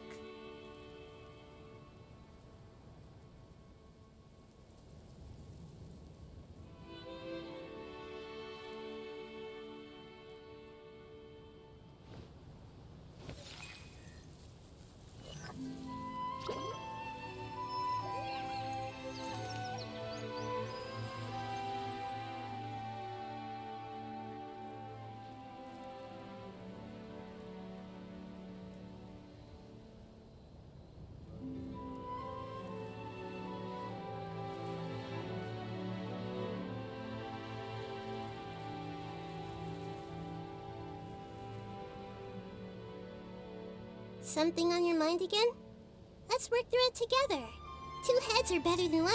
Something on your mind again? Let's work through it together. 2 heads are better than 1.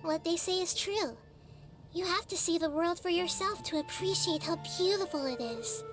What they say is true. You have to see the world for yourself to appreciate how beautiful it is.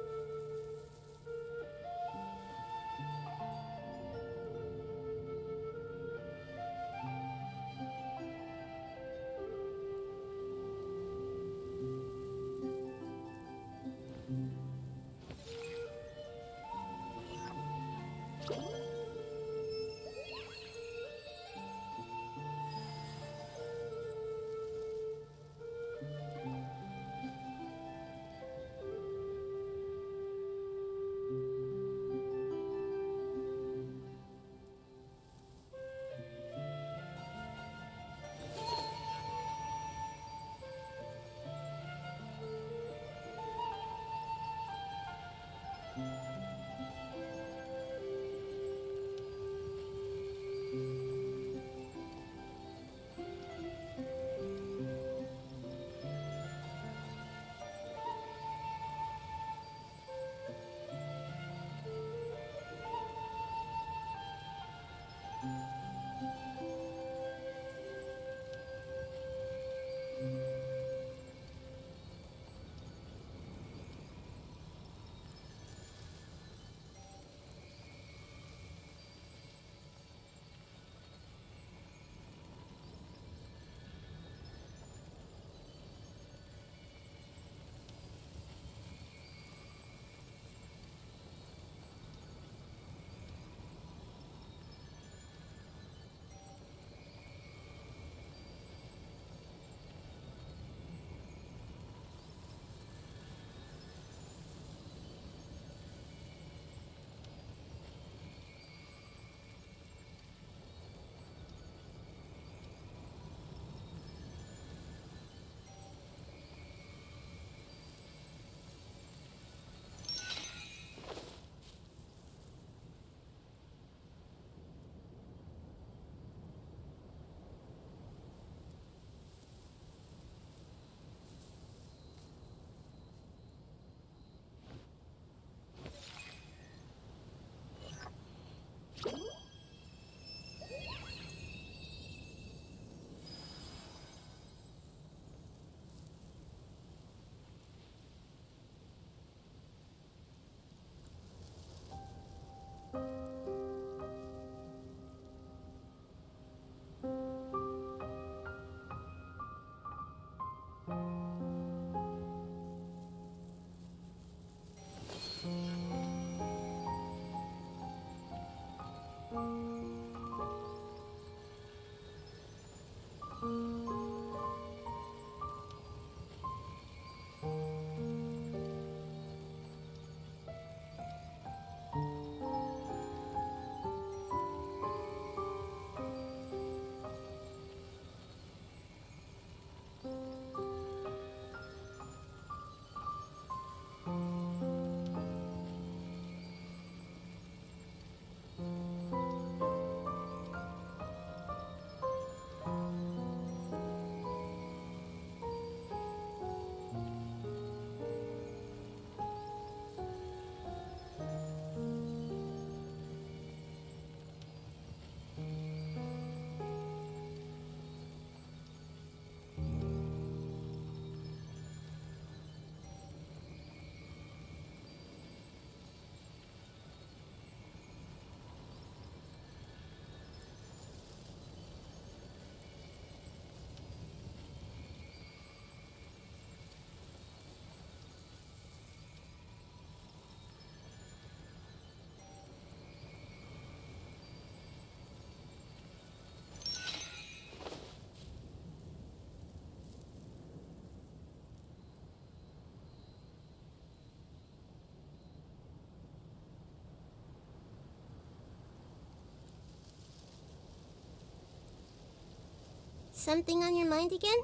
Something on your mind again?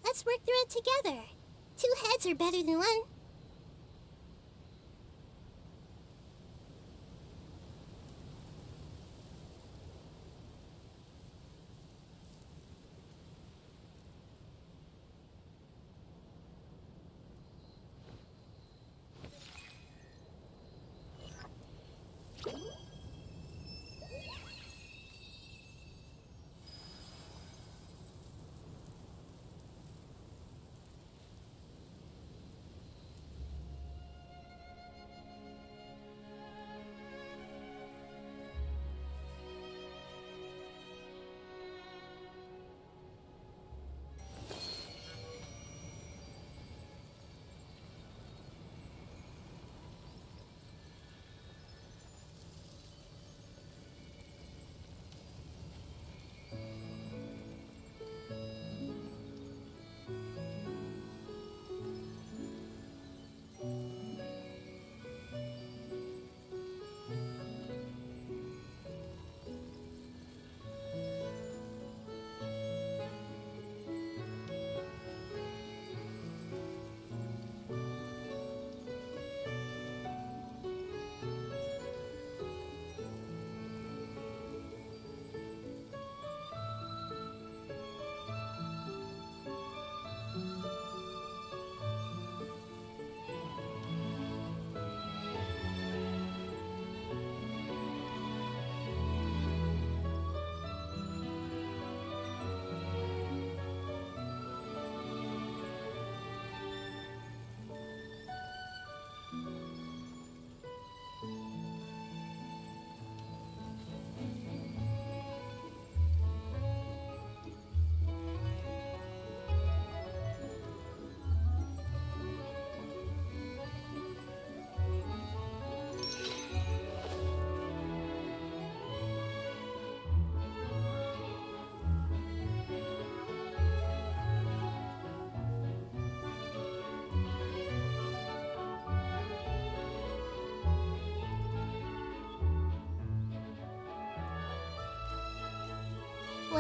Let's work through it together. 2 heads are better than 1.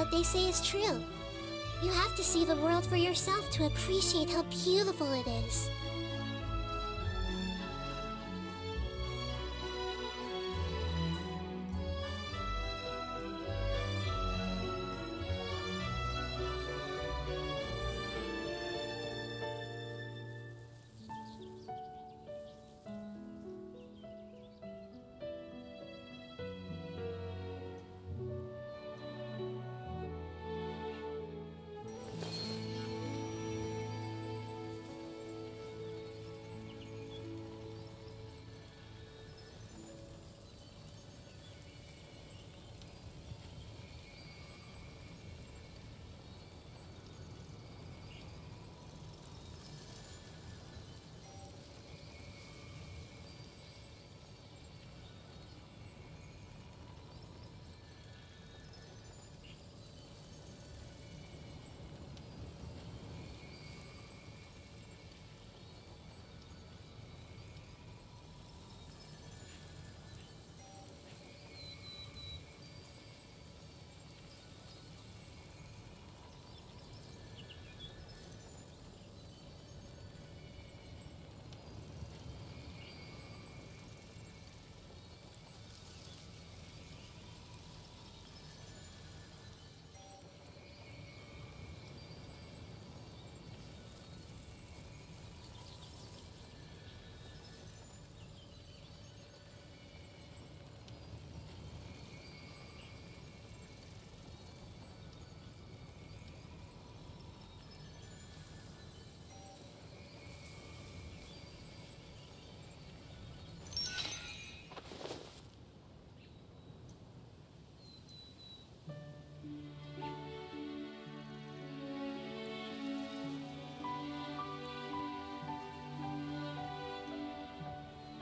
what they say is true. You have to see the world for yourself to appreciate how beautiful it is.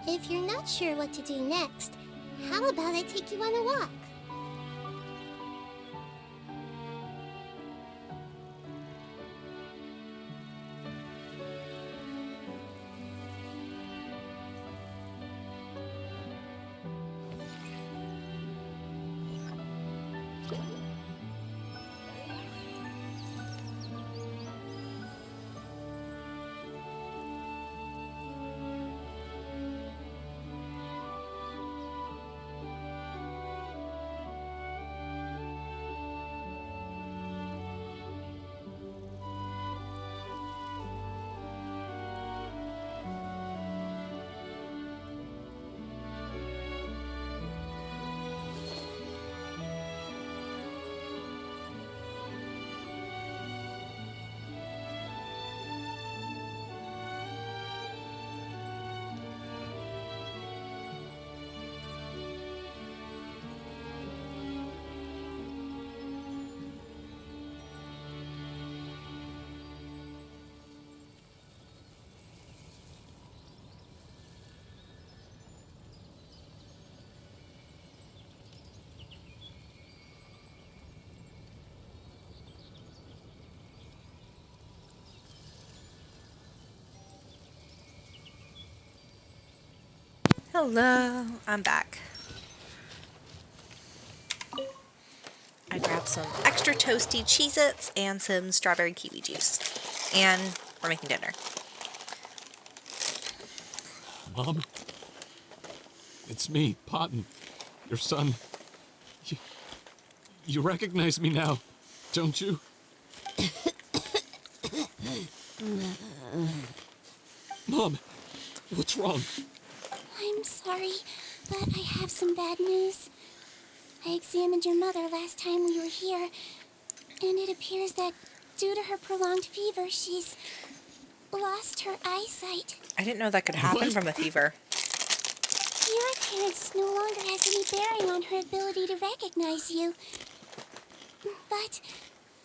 If you're not sure what to do next, how about I take you on a walk? Hello, I'm back. I grabbed some extra toasty Cheez-Its and some strawberry kiwi juice. And we're making dinner. Mom? It's me, Potton, your son. You recognize me now, don't you? Mom, what's wrong? I'm sorry, but I have some bad news. I examined your mother last time we were here, and it appears that due to her prolonged fever, she's lost her eyesight. I didn't know that could happen What? from a fever. Your appearance no longer has any bearing on her ability to recognize you. But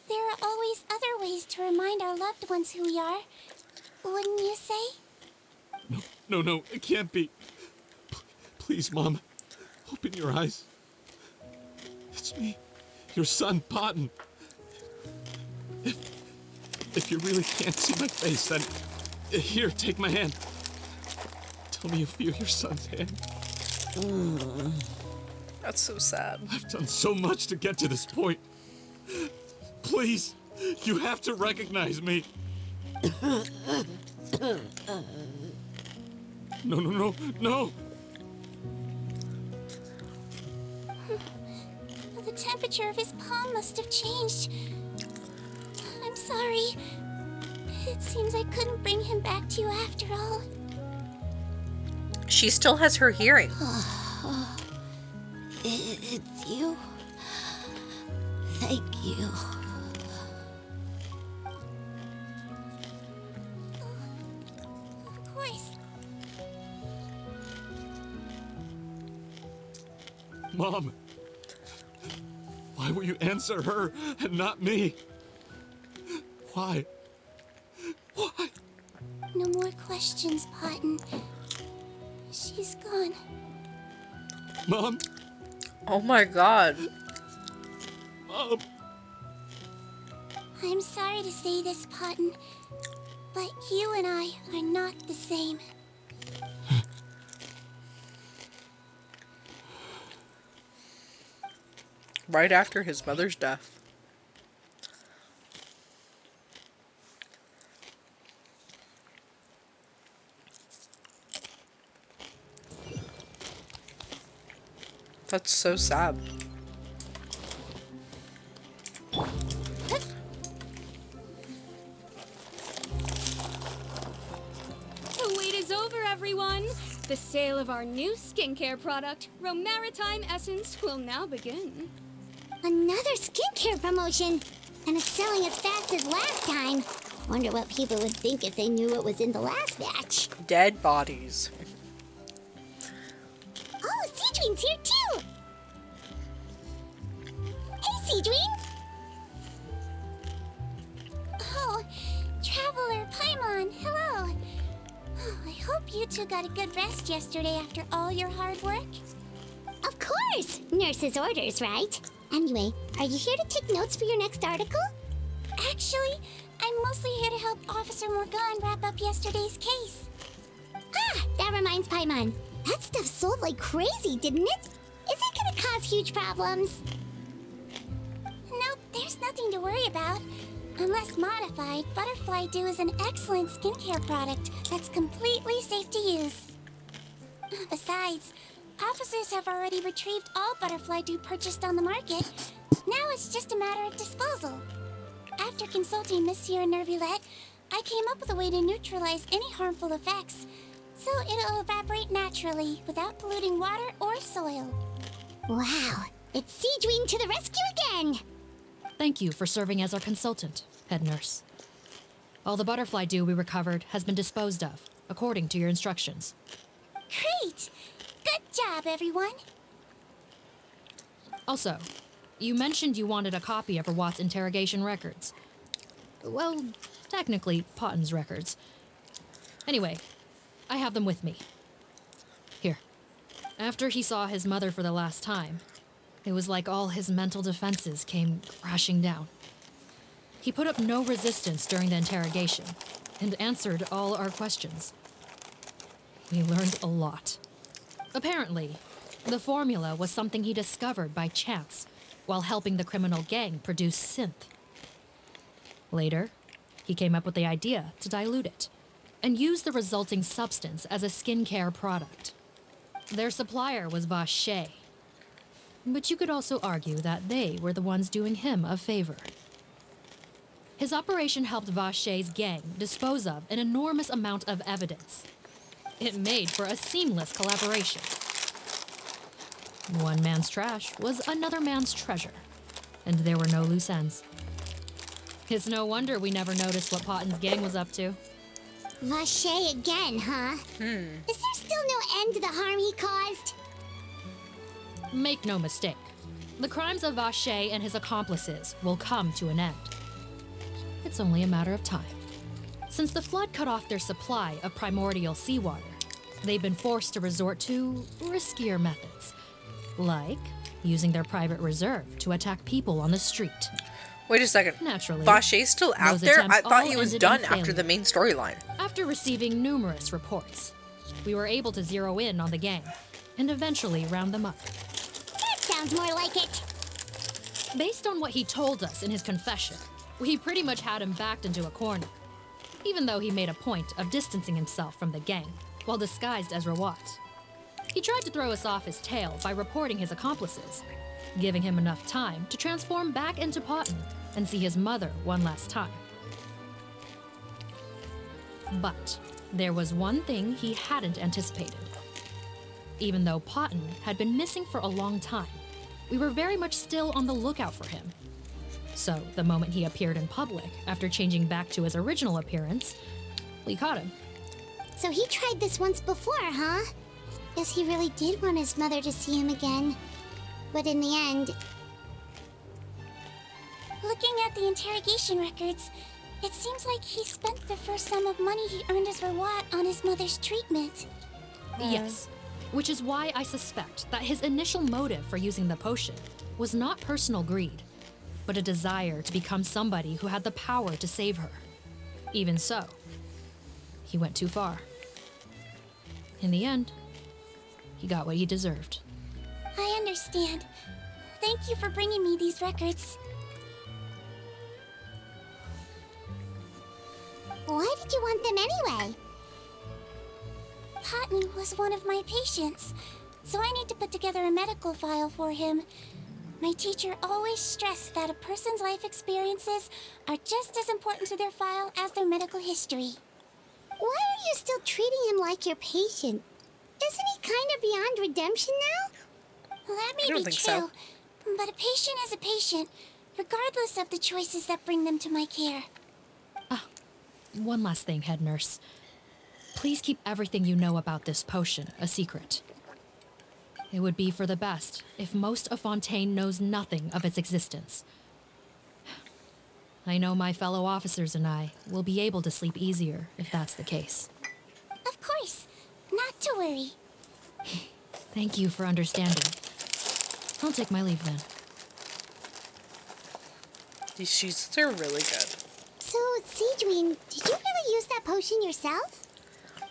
there are always other ways to remind our loved ones who we are. Wouldn't you say? No, it can't be. Please, Mom, open your eyes. It's me, your son, Potton. If you really can't see my face, then here, take my hand. Tell me you feel your son's hand. That's so sad. I've done so much to get to this point. Please, you have to recognize me. No. The temperature of his palm must have changed. I'm sorry. It seems I couldn't bring him back to you after all. She still has her hearing. It's you. Thank you. Of course. Mom, why will you answer her and not me? Why? No more questions, Potton. She's gone. Mom? Oh my god. Mom? I'm sorry to say this, Potton, but you and I are not the same. Right after his mother's death. That's so sad. The wait is over, everyone! The sale of our new skincare product, Romaritime Essence, will now begin. Another skincare promotion, and it's selling as fast as last time. Wonder what people would think if they knew what was in the last batch. Dead bodies. Oh, Sigewinne's here too! Hey, Sigewinne! Oh, Traveler Paimon, hello! Oh, I hope you two got a good rest yesterday after all your hard work. Of course! Nurse's orders, right? Anyway, are you here to take notes for your next article? Actually, I'm mostly here to help Officer Morgan wrap up yesterday's case. Ah, that reminds Paimon. That stuff sold like crazy, didn't it? Is it gonna cause huge problems? Nope, there's nothing to worry about. Unless modified, Butterfly Dew is an excellent skincare product that's completely safe to use. Besides, officers have already retrieved all Butterfly Dew purchased on the market. Now it's just a matter of disposal. After consulting Monsieur Nervulette, I came up with a way to neutralize any harmful effects, so it'll evaporate naturally without polluting water or soil. Wow, it's Sigewinne to the rescue again! Thank you for serving as our consultant, head nurse. All the butterfly dew we recovered has been disposed of, according to your instructions. Great! Good job, everyone! Also, you mentioned you wanted a copy of Rawat's interrogation records. Well, technically, Potton's records. Anyway, I have them with me. Here. After he saw his mother for the last time, it was like all his mental defenses came crashing down. He put up no resistance during the interrogation and answered all our questions. We learned a lot. Apparently, the formula was something he discovered by chance while helping the criminal gang produce synth. Later, he came up with the idea to dilute it and use the resulting substance as a skincare product. Their supplier was Vache, but you could also argue that they were the ones doing him a favor. His operation helped Vache's gang dispose of an enormous amount of evidence. It made for a seamless collaboration. One man's trash was another man's treasure, and there were no loose ends. It's no wonder we never noticed what Potton's gang was up to. Vache again, huh? Is there still no end to the harm he caused? Make no mistake, the crimes of Vache and his accomplices will come to an end. It's only a matter of time. Since the flood cut off their supply of primordial seawater, they've been forced to resort to riskier methods, like using their private reserve to attack people on the street. Wait a second. Naturally, Vache's still out those there? attempts I thought all he was ended done in after failure. the main storyline. After receiving numerous reports, we were able to zero in on the gang and eventually round them up. That sounds more like it. Based on what he told us in his confession, we pretty much had him backed into a corner, even though he made a point of distancing himself from the gang while disguised as Rawat. He tried to throw us off his tail by reporting his accomplices, giving him enough time to transform back into Potton and see his mother one last time. But there was one thing he hadn't anticipated. Even though Potton had been missing for a long time, we were very much still on the lookout for him. So the moment he appeared in public after changing back to his original appearance, we caught him. So he tried this once before, huh? Guess he really did want his mother to see him again. But in the end... Looking at the interrogation records, it seems like he spent the first sum of money he earned as reward on his mother's treatment. Yes, which is why I suspect that his initial motive for using the potion was not personal greed, but a desire to become somebody who had the power to save her. Even so, he went too far. In the end, he got what he deserved. I understand. Thank you for bringing me these records. Why did you want them anyway? Potton was one of my patients, so I need to put together a medical file for him. My teacher always stressed that a person's life experiences are just as important to their file as their medical history. Why are you still treating him like your patient? Isn't he kind of beyond redemption now? Well, that may be true, so. but a patient is a patient, regardless of the choices that bring them to my care. One last thing, head nurse. Please keep everything you know about this potion a secret. It would be for the best if most of Fontaine knows nothing of its existence. I know my fellow officers and I will be able to sleep easier if that's the case. Of course. Not to worry. Thank you for understanding. I'll take my leave then. These sheets are really good. So, Sigewinne, did you really use that potion yourself?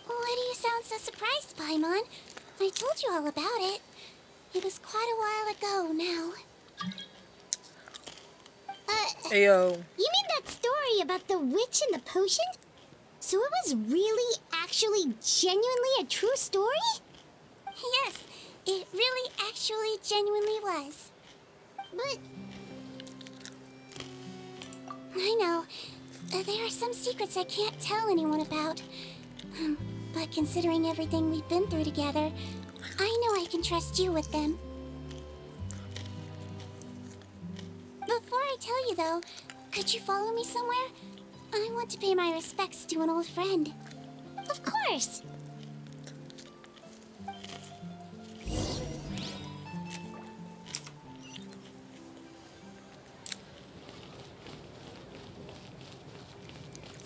Why do you sound so surprised, Paimon? I told you all about it. It was quite a while ago now. Ayo. You mean that story about the witch and the potion? So it was really, actually, genuinely a true story? Yes, it really, actually, genuinely was. But... I know. There are some secrets I can't tell anyone about. But considering everything we've been through together, I know I can trust you with them. Before I tell you, though, could you follow me somewhere? I want to pay my respects to an old friend. Of course!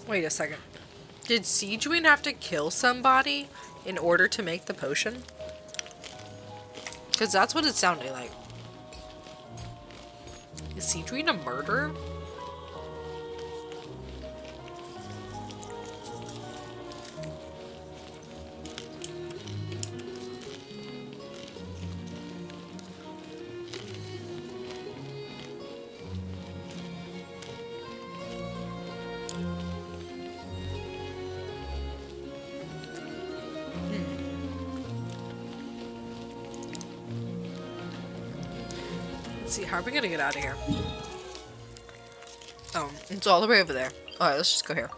Wait a second. Did Sigewinne have to kill somebody in order to make the potion? Because that's what it sounded like. Is Sigewinne a murderer? Let's see, how are we gonna get out of here? Oh, it's all the way over there. Alright, let's just go here.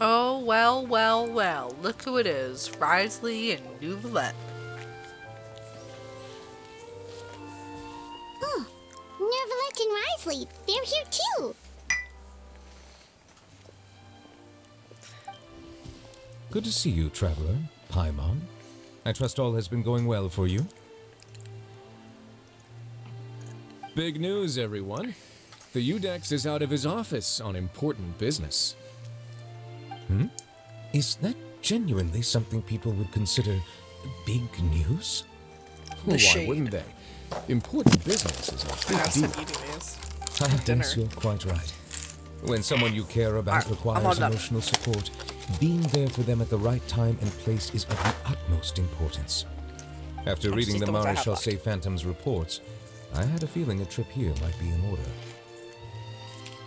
Oh, well, well, well. Look who it is. Risley and Nouvelette. Oh, Nouvelette and Risley, they're here too. Good to see you, traveler. Paimon. I trust all has been going well for you. Big news, everyone. The Udex is out of his office on important business. Is that genuinely something people would consider big news? Well, why wouldn't they? Important business is a big deal. I guess you're quite right. When someone you care about requires emotional support, being there for them at the right time and place is of the utmost importance. After reading the Maréchal Say Phantom's reports, I had a feeling a trip here might be in order.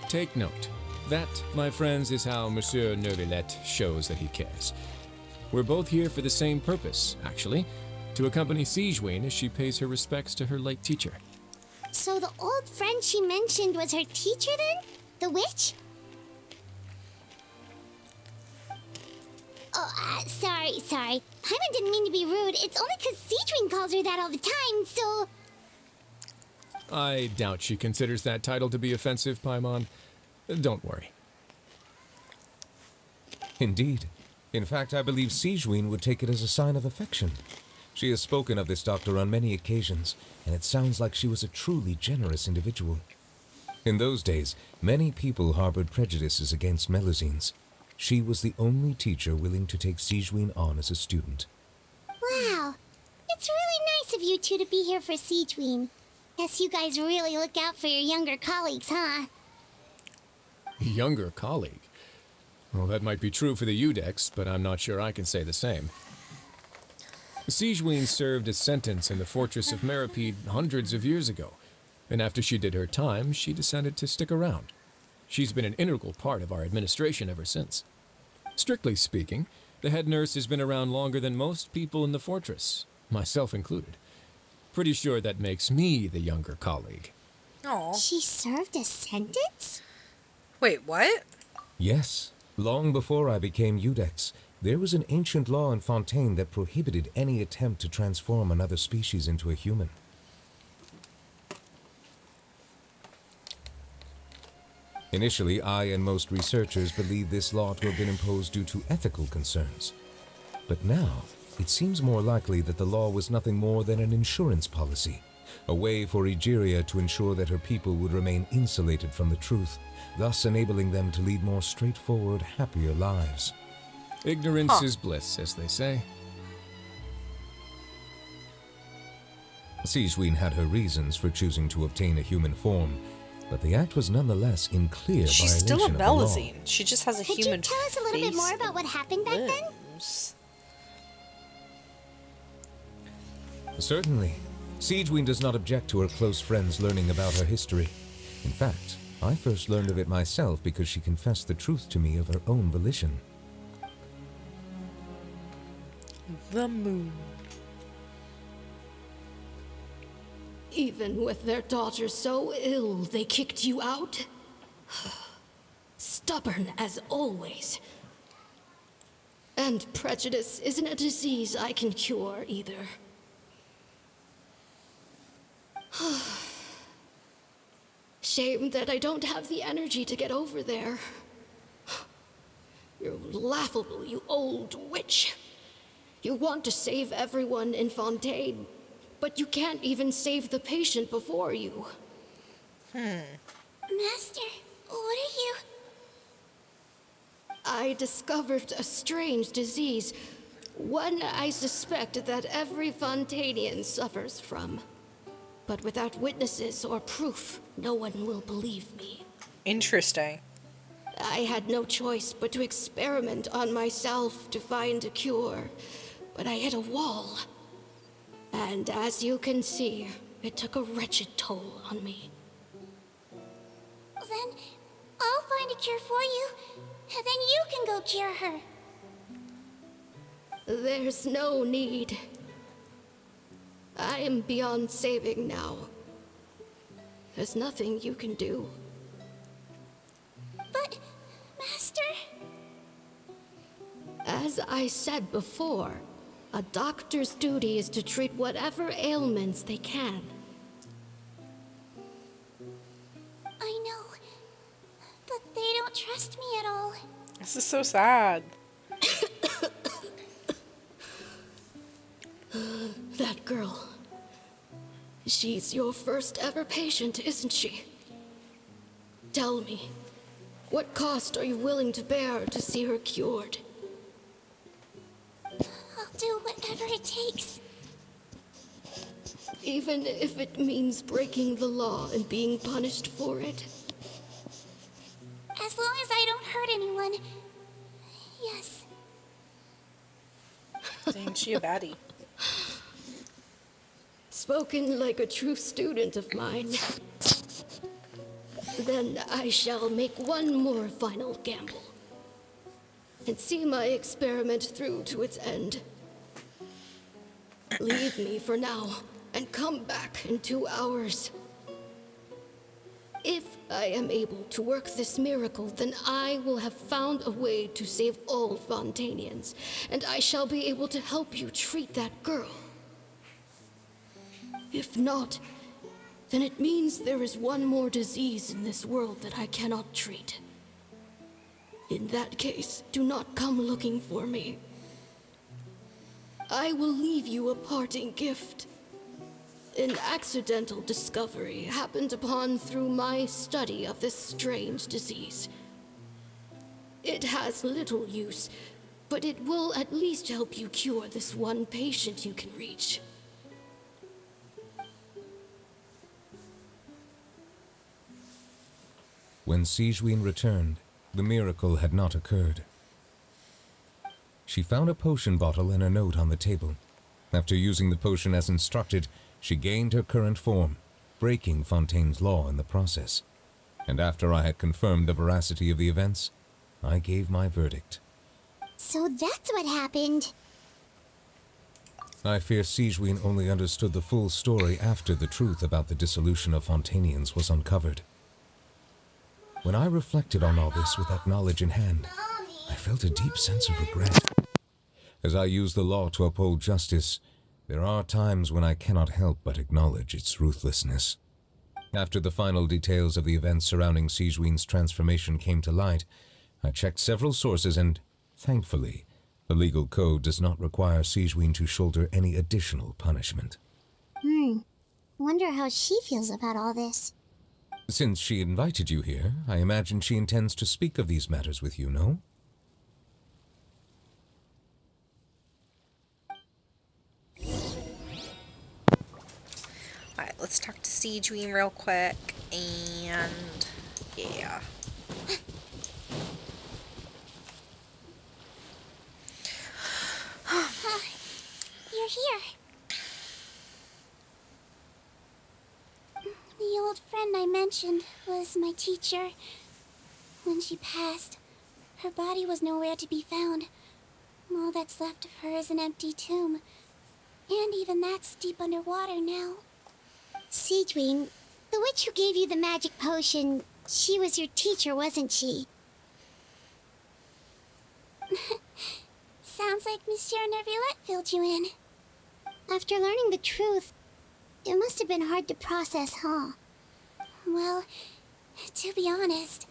Take note. That, my friends, is how Monsieur Neuvillette shows that he cares. We're both here for the same purpose, actually, to accompany Sigewinne as she pays her respects to her late teacher. So the old friend she mentioned was her teacher then? The witch? Oh, sorry. Paimon didn't mean to be rude. It's only because Sigewinne calls her that all the time, so... I doubt she considers that title to be offensive, Paimon. Don't worry. Indeed. In fact, I believe Sigewinne would take it as a sign of affection. She has spoken of this doctor on many occasions, and it sounds like she was a truly generous individual. In those days, many people harbored prejudices against Melusines. She was the only teacher willing to take Sigewinne on as a student. Wow. It's really nice of you two to be here for Sigewinne. Guess you guys really look out for your younger colleagues, huh? Younger colleague? Well, that might be true for the Udex, but I'm not sure I can say the same. Sigewinne served a sentence in the fortress of Meripede hundreds of years ago, and after she did her time, she decided to stick around. She's been an integral part of our administration ever since. Strictly speaking, the head nurse has been around longer than most people in the fortress, myself included. Pretty sure that makes me the younger colleague. Oh. She served a sentence? Wait, what? Yes. Long before I became Udex, there was an ancient law in Fontaine that prohibited any attempt to transform another species into a human. Initially, I and most researchers believed this law to have been imposed due to ethical concerns. But now, it seems more likely that the law was nothing more than an insurance policy, a way for Egeria to ensure that her people would remain insulated from the truth, thus enabling them to lead more straightforward, happier lives. Ignorance is bliss, as they say. Sigewinne had her reasons for choosing to obtain a human form, but the act was nonetheless in clear She's violation still a of the law. Melusine. She just has a human face. Could you tell us a little bit more about what happened back then? Certainly. Sigewinne does not object to her close friends learning about her history. In fact, I first learned of it myself because she confessed the truth to me of her own volition. The moon. Even with their daughter so ill, they kicked you out? Stubborn as always. And prejudice isn't a disease I can cure either. Shame that I don't have the energy to get over there. You're laughable, you old witch. You want to save everyone in Fontaine, but you can't even save the patient before you. Master, what are you... I discovered a strange disease, one I suspect that every Fontainian suffers from. But without witnesses or proof, no one will believe me. Interesting. I had no choice but to experiment on myself to find a cure, but I hit a wall. And as you can see, it took a wretched toll on me. Then I'll find a cure for you, and then you can go cure her. There's no need. I am beyond saving now. There's nothing you can do. But, Master... As I said before, a doctor's duty is to treat whatever ailments they can. I know, but they don't trust me at all. This is so sad. That girl. She's your first ever patient, isn't she? Tell me, what cost are you willing to bear to see her cured? I'll do whatever it takes. Even if it means breaking the law and being punished for it? As long as I don't hurt anyone. Yes. Dang, she a baddie. Spoken like a true student of mine. Then I shall make one more final gamble. And see my experiment through to its end. Leave me for now, and come back in 2 hours. If I am able to work this miracle, then I will have found a way to save all Fontanians, and I shall be able to help you treat that girl. If not, then it means there is one more disease in this world that I cannot treat. In that case, do not come looking for me. I will leave you a parting gift. An accidental discovery happened upon through my study of this strange disease. It has little use, but it will at least help you cure this one patient you can reach. When Sigewinne returned, the miracle had not occurred. She found a potion bottle and a note on the table. After using the potion as instructed, she gained her current form, breaking Fontaine's law in the process. And after I had confirmed the veracity of the events, I gave my verdict. So that's what happened. I fear Sigewinne only understood the full story after the truth about the dissolution of Fontanians was uncovered. When I reflected on all this with that knowledge in hand, I felt a deep sense of regret. As I use the law to uphold justice, there are times when I cannot help but acknowledge its ruthlessness. After the final details of the events surrounding Sigewinne's transformation came to light, I checked several sources and, thankfully, the legal code does not require Sigewinne to shoulder any additional punishment. Wonder how she feels about all this. Since she invited you here, I imagine she intends to speak of these matters with you, no? Alright, let's talk to Sigewinne real quick, and yeah. You're here. The old friend I mentioned was my teacher. When she passed, her body was nowhere to be found. All that's left of her is an empty tomb. And even that's deep underwater now. Sigewinne, the witch who gave you the magic potion, she was your teacher, wasn't she? Sounds like Monsieur Neuvillette filled you in. After learning the truth, it must have been hard to process, huh? Well, to be honest,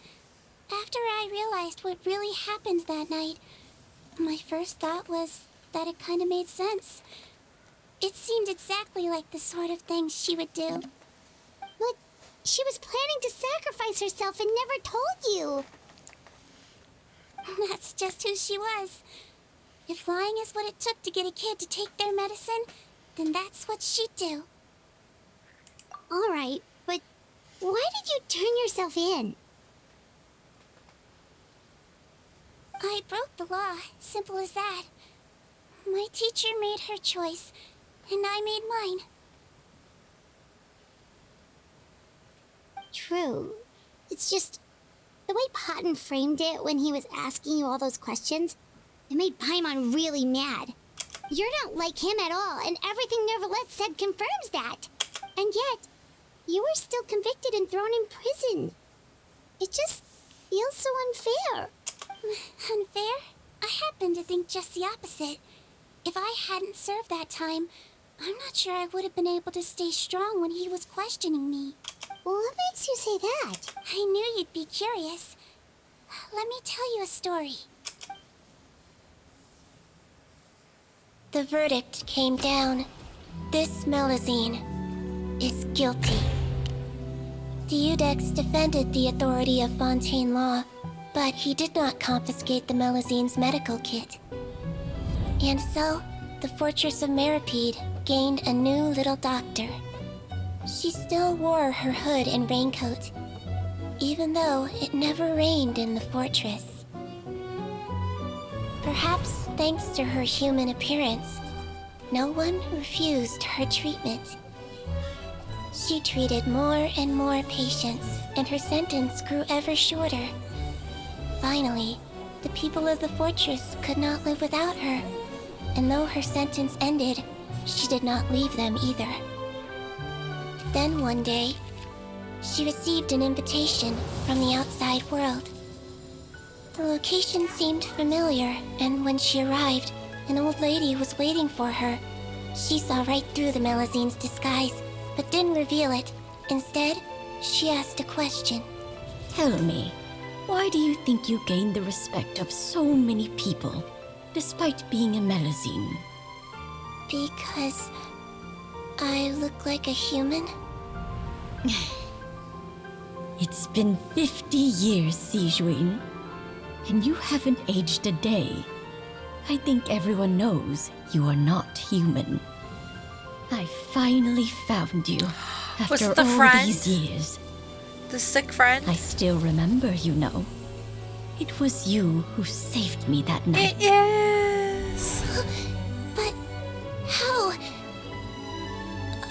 after I realized what really happened that night, my first thought was that it kind of made sense. It seemed exactly like the sort of thing she would do. But she was planning to sacrifice herself and never told you. That's just who she was. If lying is what it took to get a kid to take their medicine, then that's what she'd do. All right, but why did you turn yourself in? I broke the law, simple as that. My teacher made her choice, and I made mine. True. It's just the way Potton framed it when he was asking you all those questions, it made Paimon really mad. You're not like him at all, and everything Neuvillette said confirms that. And yet, you were still convicted and thrown in prison. It just feels so unfair. Unfair? I happen to think just the opposite. If I hadn't served that time, I'm not sure I would have been able to stay strong when he was questioning me. What makes you say that? I knew you'd be curious. Let me tell you a story. The verdict came down. This Melazine. is guilty. The Iudex defended the authority of Fontaine law, but he did not confiscate the Melizine's medical kit. And so, the Fortress of Meripede gained a new little doctor. She still wore her hood and raincoat, even though it never rained in the fortress. Perhaps thanks to her human appearance, no one refused her treatment. She treated more and more patients, and her sentence grew ever shorter. Finally, the people of the fortress could not live without her, and though her sentence ended, she did not leave them either. Then one day, she received an invitation from the outside world. The location seemed familiar, and when she arrived, an old lady was waiting for her. She saw right through the Melizine's disguise, but didn't reveal it. Instead, she asked a question. Tell me, why do you think you gained the respect of so many people, despite being a Melizine? Because I look like a human? It's been 50 years, Sigewinne, and you haven't aged a day. I think everyone knows you are not human. I finally found you after the all friend? these years. The sick friend? I still remember, you know. It was you who saved me that night. It is. But how?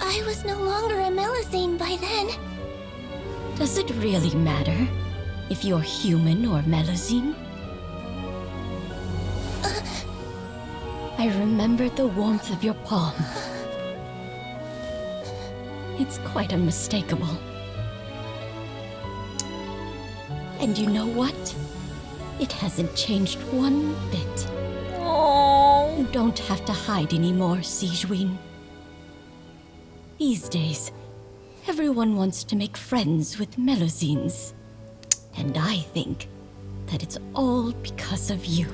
I was no longer a Melizine by then. Does it really matter if you're human or Melizine? I remember the warmth of your palm. It's quite unmistakable. And you know what? It hasn't changed one bit. Oh. You don't have to hide anymore, Sigewinne. These days, everyone wants to make friends with Melizines. And I think that it's all because of you.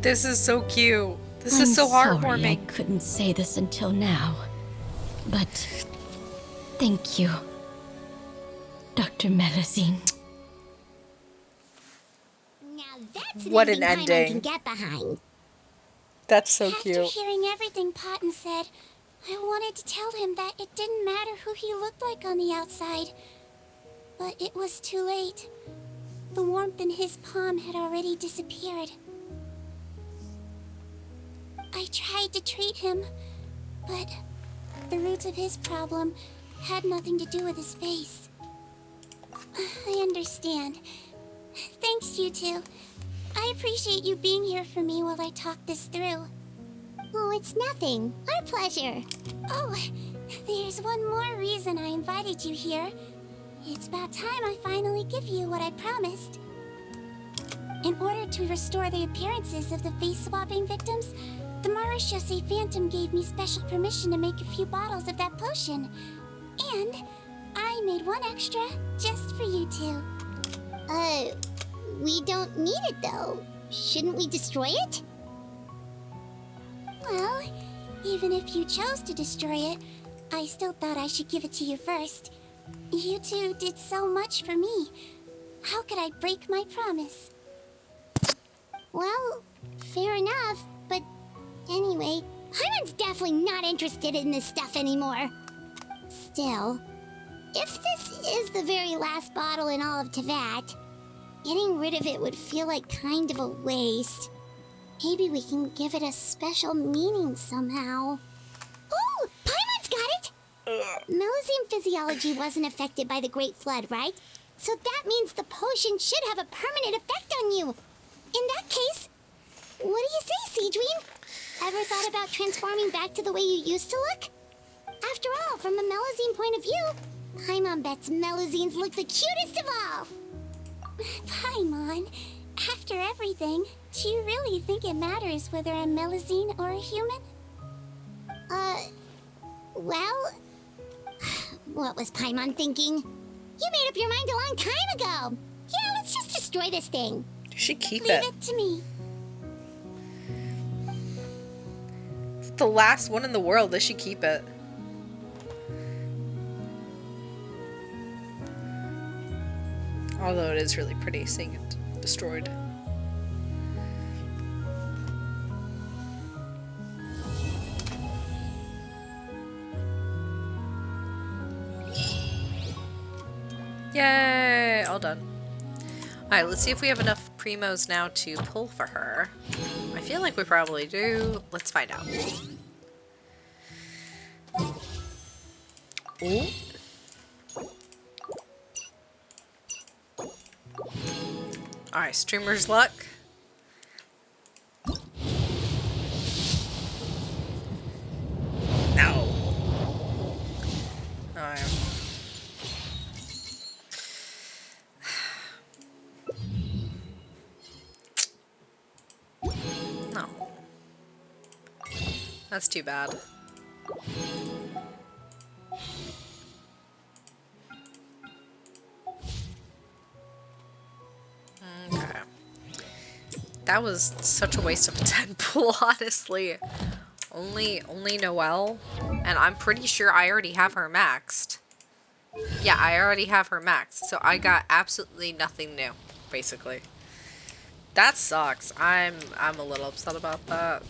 This is so cute. This I'm is so sorry heartwarming. I couldn't say this until now, but thank you, Dr. Melizine. Now that's What an ending Paimon can ending. get behind. That's so After cute. hearing everything Paimon said, I wanted to tell him that it didn't matter who he looked like on the outside. But it was too late. The warmth in his palm had already disappeared. I tried to treat him, but the roots of his problem had nothing to do with his face. I understand. Thanks, you two. I appreciate you being here for me while I talk this through. Oh, it's nothing. Our pleasure. Oh, there's one more reason I invited you here. It's about time I finally give you what I promised. In order to restore the appearances of the face-swapping victims, the Marechaussee Phantom gave me special permission to make a few bottles of that potion. And I made one extra just for you two. We don't need it though. Shouldn't we destroy it? Well, even if you chose to destroy it, I still thought I should give it to you first. You two did so much for me. How could I break my promise? Well, fair enough, but anyway, Paimon's definitely not interested in this stuff anymore. Still, if this is the very last bottle in all of Tevat, getting rid of it would feel like kind of a waste. Maybe we can give it a special meaning somehow. Oh, Paimon's got it! Melizine physiology wasn't affected by the Great Flood, right? So that means the potion should have a permanent effect on you. In that case, what do you say, Sigewinne? Ever thought about transforming back to the way you used to look? After all, from a Melizine point of view, Paimon bets Melizines look the cutest of all. Paimon, after everything, do you really think it matters whether I'm Melizine or a human? Well, what was Paimon thinking? You made up your mind a long time ago. Yeah, let's just destroy this thing. You should keep Leave it. it to me. It's the last one in the world. They should keep it. Although it is really pretty seeing it destroyed. Yay! All done. Alright, let's see if we have enough primos now to pull for her. I feel like we probably do. Let's find out. Ooh. Alright, streamer's luck. No. Alright. No. That's too bad. Okay. That was such a waste of a 10 pool, honestly. Only Noelle, and I'm pretty sure I already have her maxed. Yeah, I already have her maxed, so I got absolutely nothing new, basically. That sucks. I'm a little upset about that.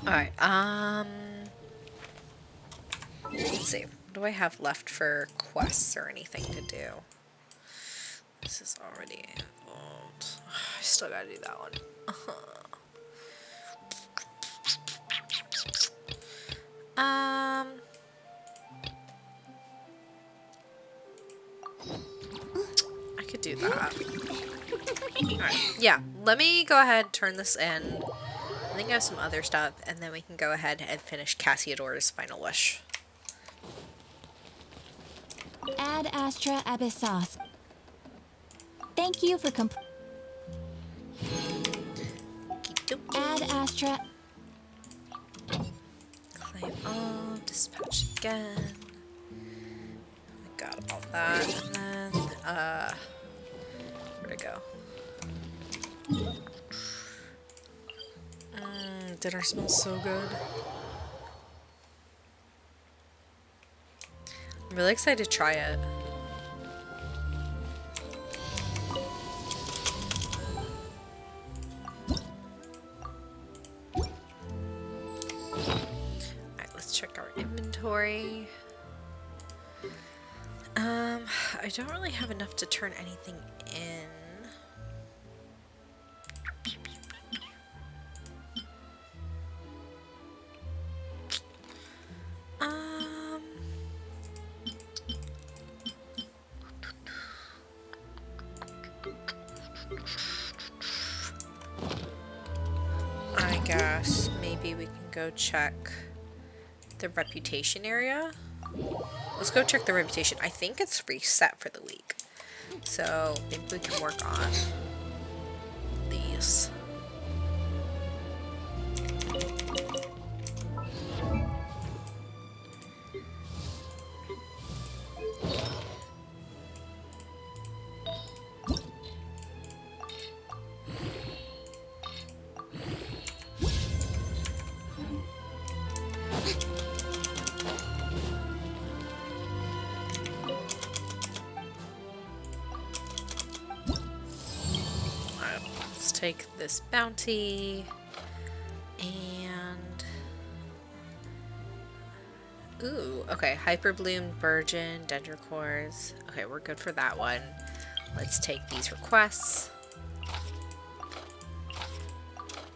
Alright, let's see. What do I have left for quests or anything to do? This is already old. I still gotta do that one. I could do that. Alright, yeah. Let me go ahead, turn this in. I think I have some other stuff, and then we can go ahead and finish Cassiodor's final wish. Ad Astra Abyssos. Thank you for Ad Astra. Claim all, dispatch again. I got all that, and then, where'd it go? Dinner smells so good. I'm really excited to try it. Alright, let's check our inventory. I don't really have enough to turn anything in. I guess maybe we can go check the reputation area. Let's go check the reputation. I think it's reset for the week. So maybe we can work on these. Take this bounty and ooh, okay, hyperbloom, burgeon, dendrocores. Okay, we're good for that one. Let's take these requests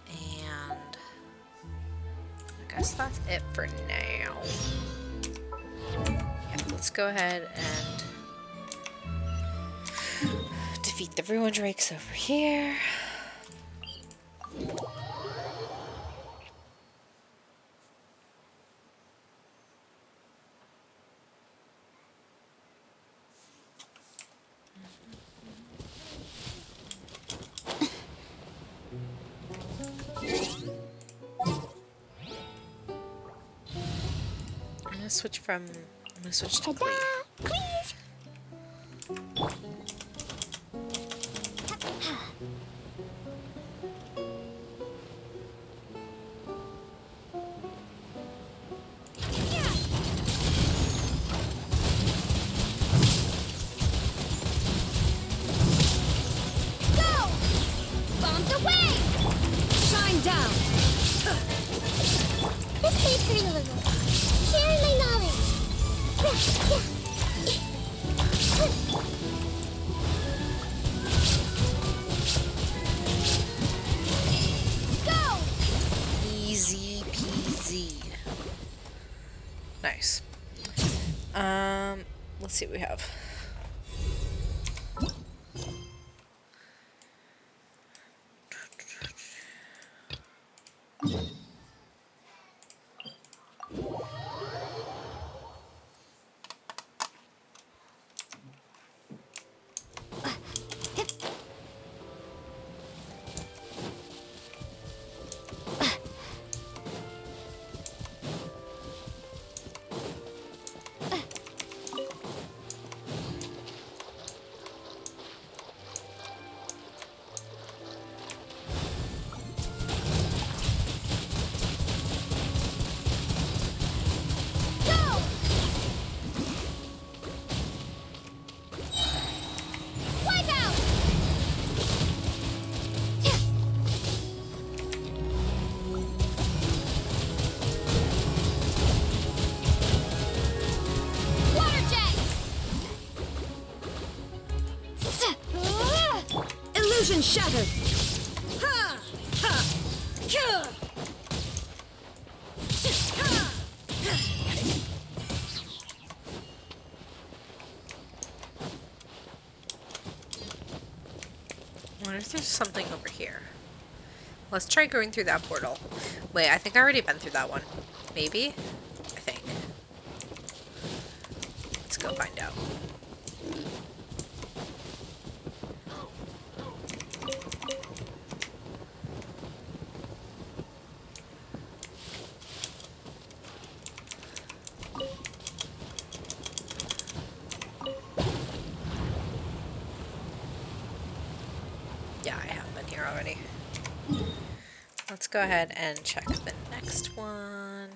and I guess that's it for now. Yeah, let's go ahead and defeat the ruined drakes over here. I'm gonna switch to Glee. Please. Sharing my knowledge. Go! Easy peasy. Nice. Let's see what we have. Illusion shattered! Ha! Ha! Kill! I wonder if there's something over here. Let's try going through that portal. Wait, I think I already been through that one. Maybe? I think. Let's go find out. Yeah, I have been here already. Let's go ahead and check the next one.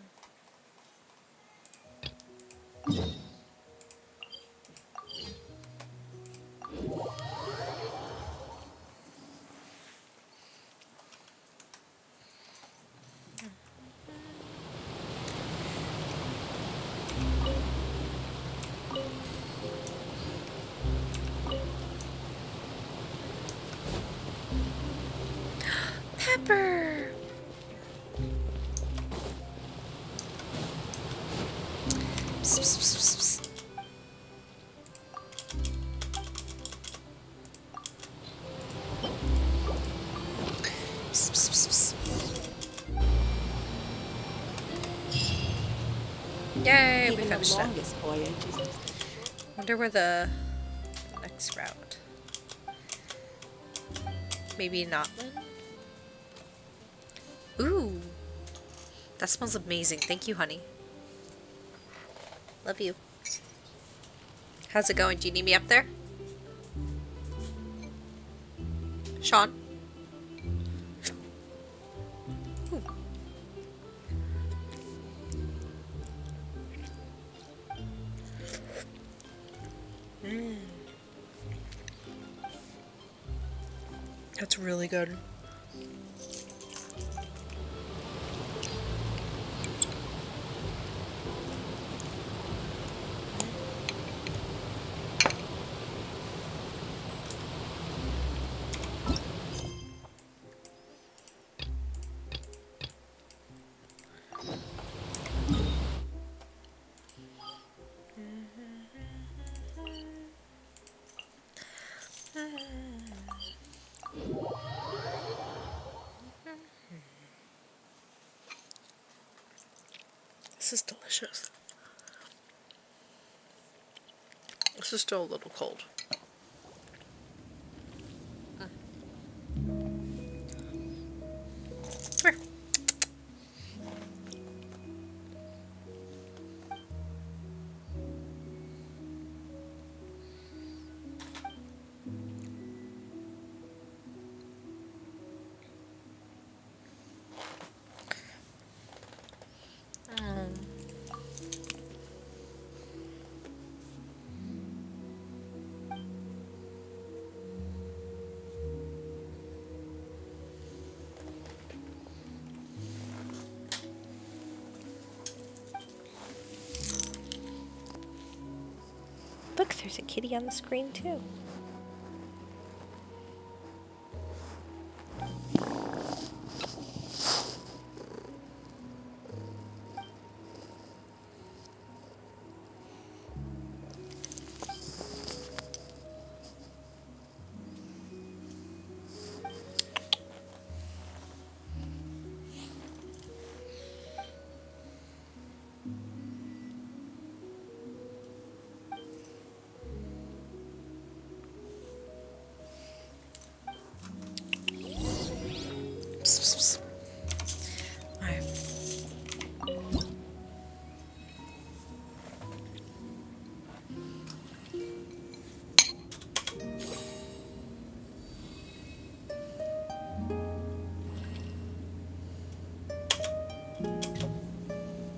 Pepper! Psst, psst, psst, psst, psst. Psst, psst, psst, psst. Yay, we finished it. Wonder where the next route. Maybe Notland? Ooh, that smells amazing. Thank you, honey. Love you. How's it going? Do you need me up there? Sean? Ooh. That's really good. This is delicious. This is still a little cold. Come here. Look, there's a kitty on the screen too.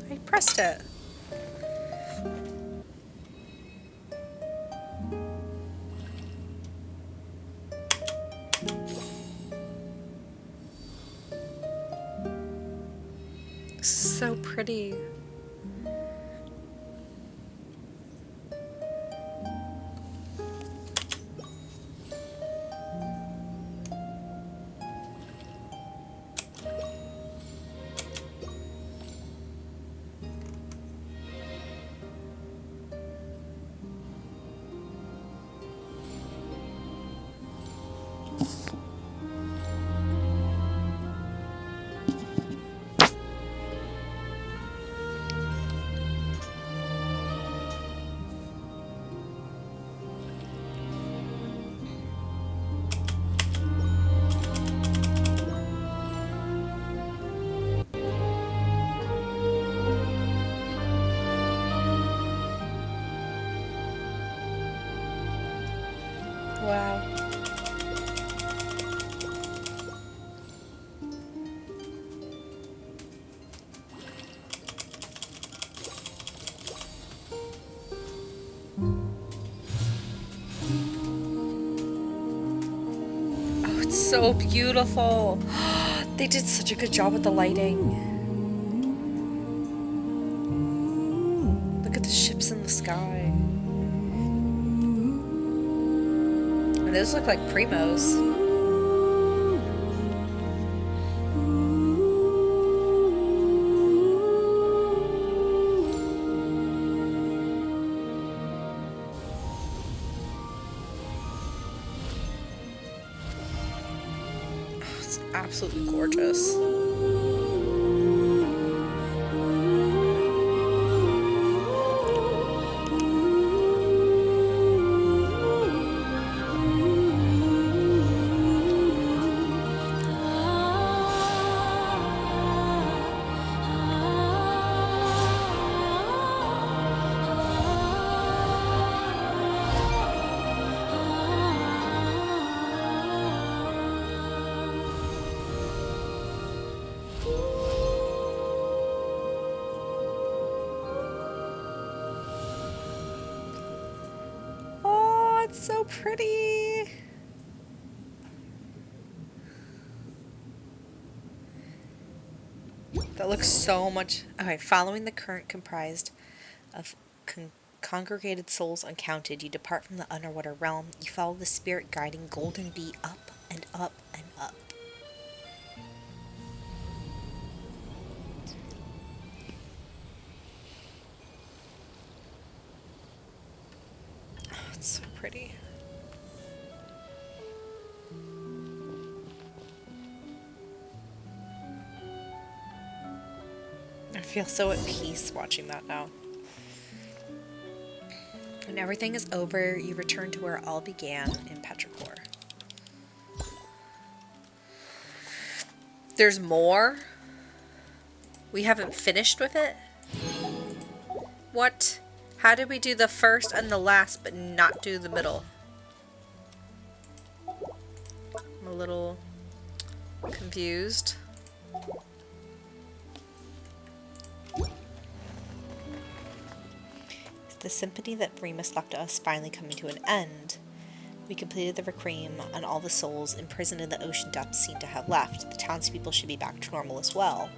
I pressed it. This is so pretty. Wow. Oh, it's so beautiful. They did such a good job with the lighting. Look at the ships in the sky. And those look like primos. It's absolutely gorgeous. Oh, it's so pretty. That looks so much. Okay, following the current comprised of congregated souls uncounted, you depart from the underwater realm. You follow the spirit guiding Golden Bee up and up and up. Oh, it's so pretty. I feel so at peace watching that now. When everything is over, you return to where it all began in Petrichor. There's more? We haven't finished with it? What? How did we do the first and the last but not do the middle? I'm a little confused. The symphony that Remus left us finally coming to an end. We completed the requiem, and all the souls imprisoned in the ocean depths seem to have left. The townspeople should be back to normal as well.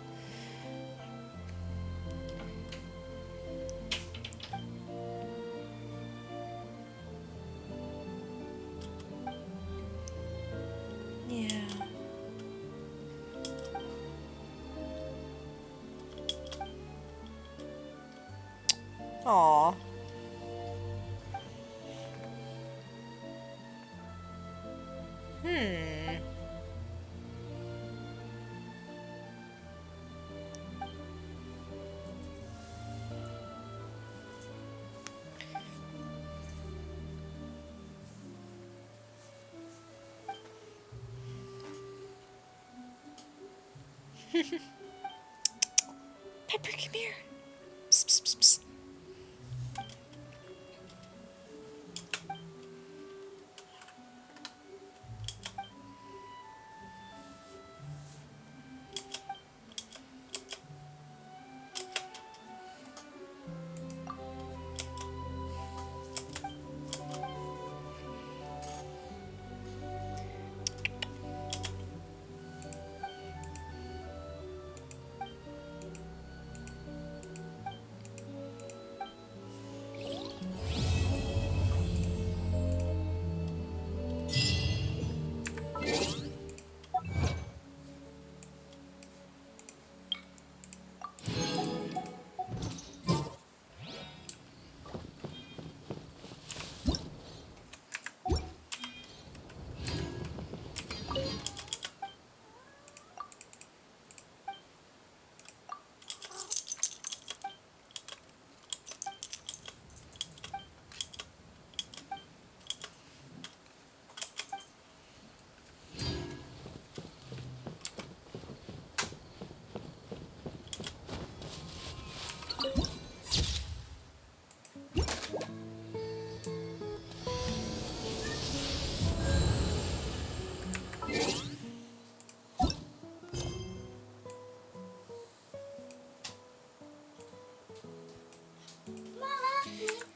Aw. Pepper, come here. Psst, psst, psst, psst.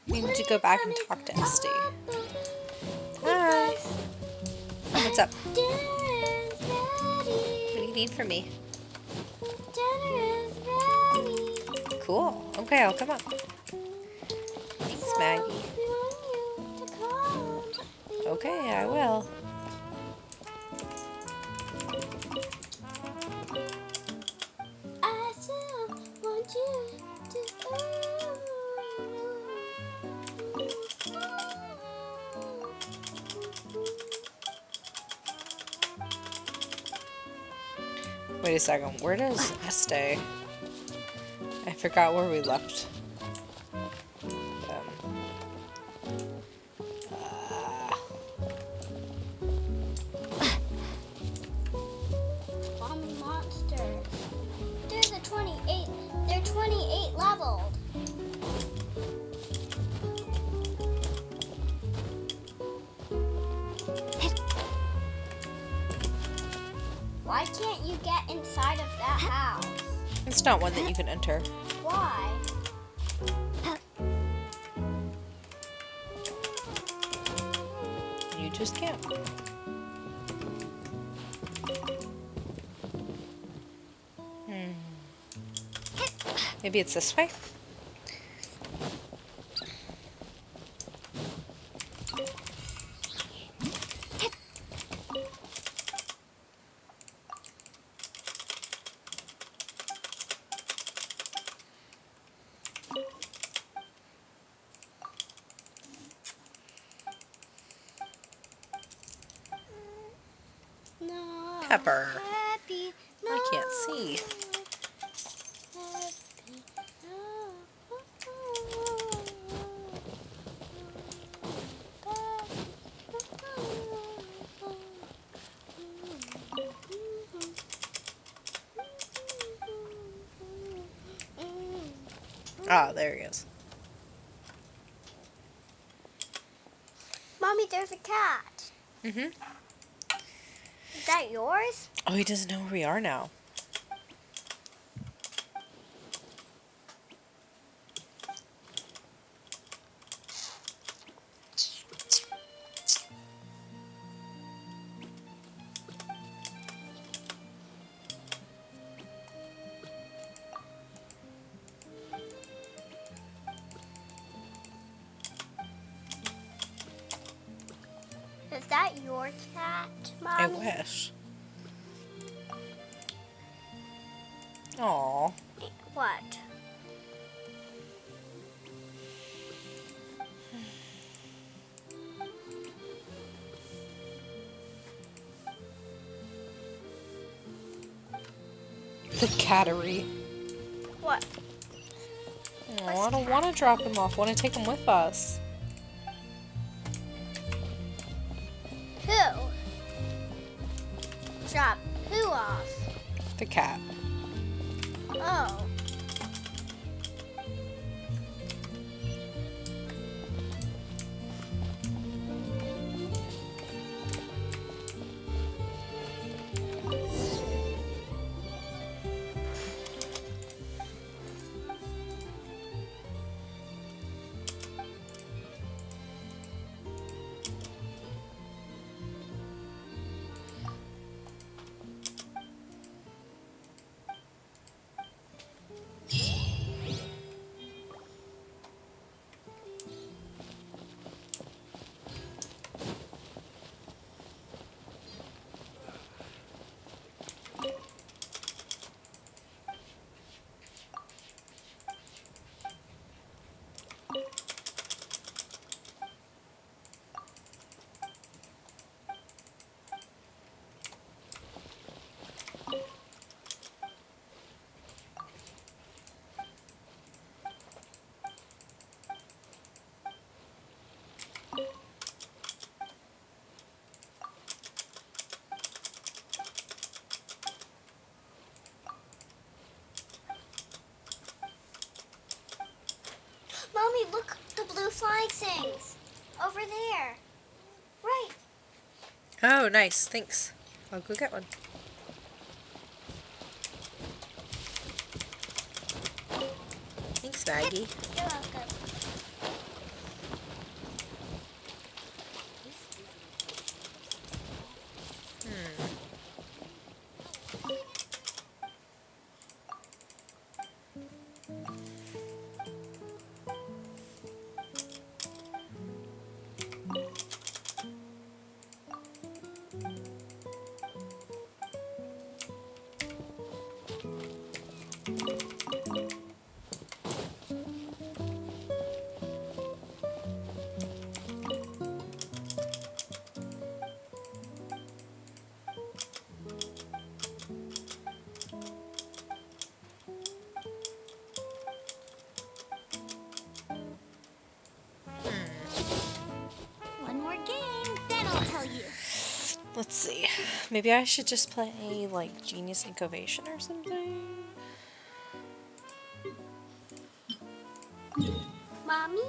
We need to go back and talk to Esty. Hi. What's up? What do you need from me? Cool. Okay, I'll come up. Thanks, Maggie. Okay, I will. I still want you to Wait a second. Where does Este? I forgot where we left. Mommy monsters. There's a 28. They're 28 leveled. Why can't you get inside of that house? It's not one that you can enter. Why? You just can't. Maybe it's this way? No. Pepper. Happy. No. I can't see. Ah, there he is. Mommy, there's a cat. Mm-hmm. Is that yours? Oh, he doesn't know where we are now. Is that your cat, Mommy? I wish. Aw. What? The cattery. What? Oh, I don't want to drop him off. I want to take him with us. Who? Drop who off? The cat. Oh. Mommy, look, the blue flying things. Over there. Right. Oh, nice. Thanks. I'll go get one. Thanks, Maggie. You're welcome. One more game, then I'll tell you. Let's see. Maybe I should just play, like, Genius Incubation or something? Mommy?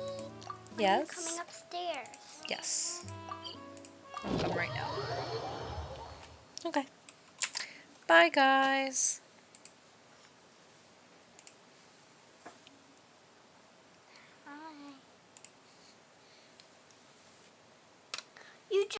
Yes? I'm coming upstairs. Yes. I'll come right now. Okay. Bye, guys.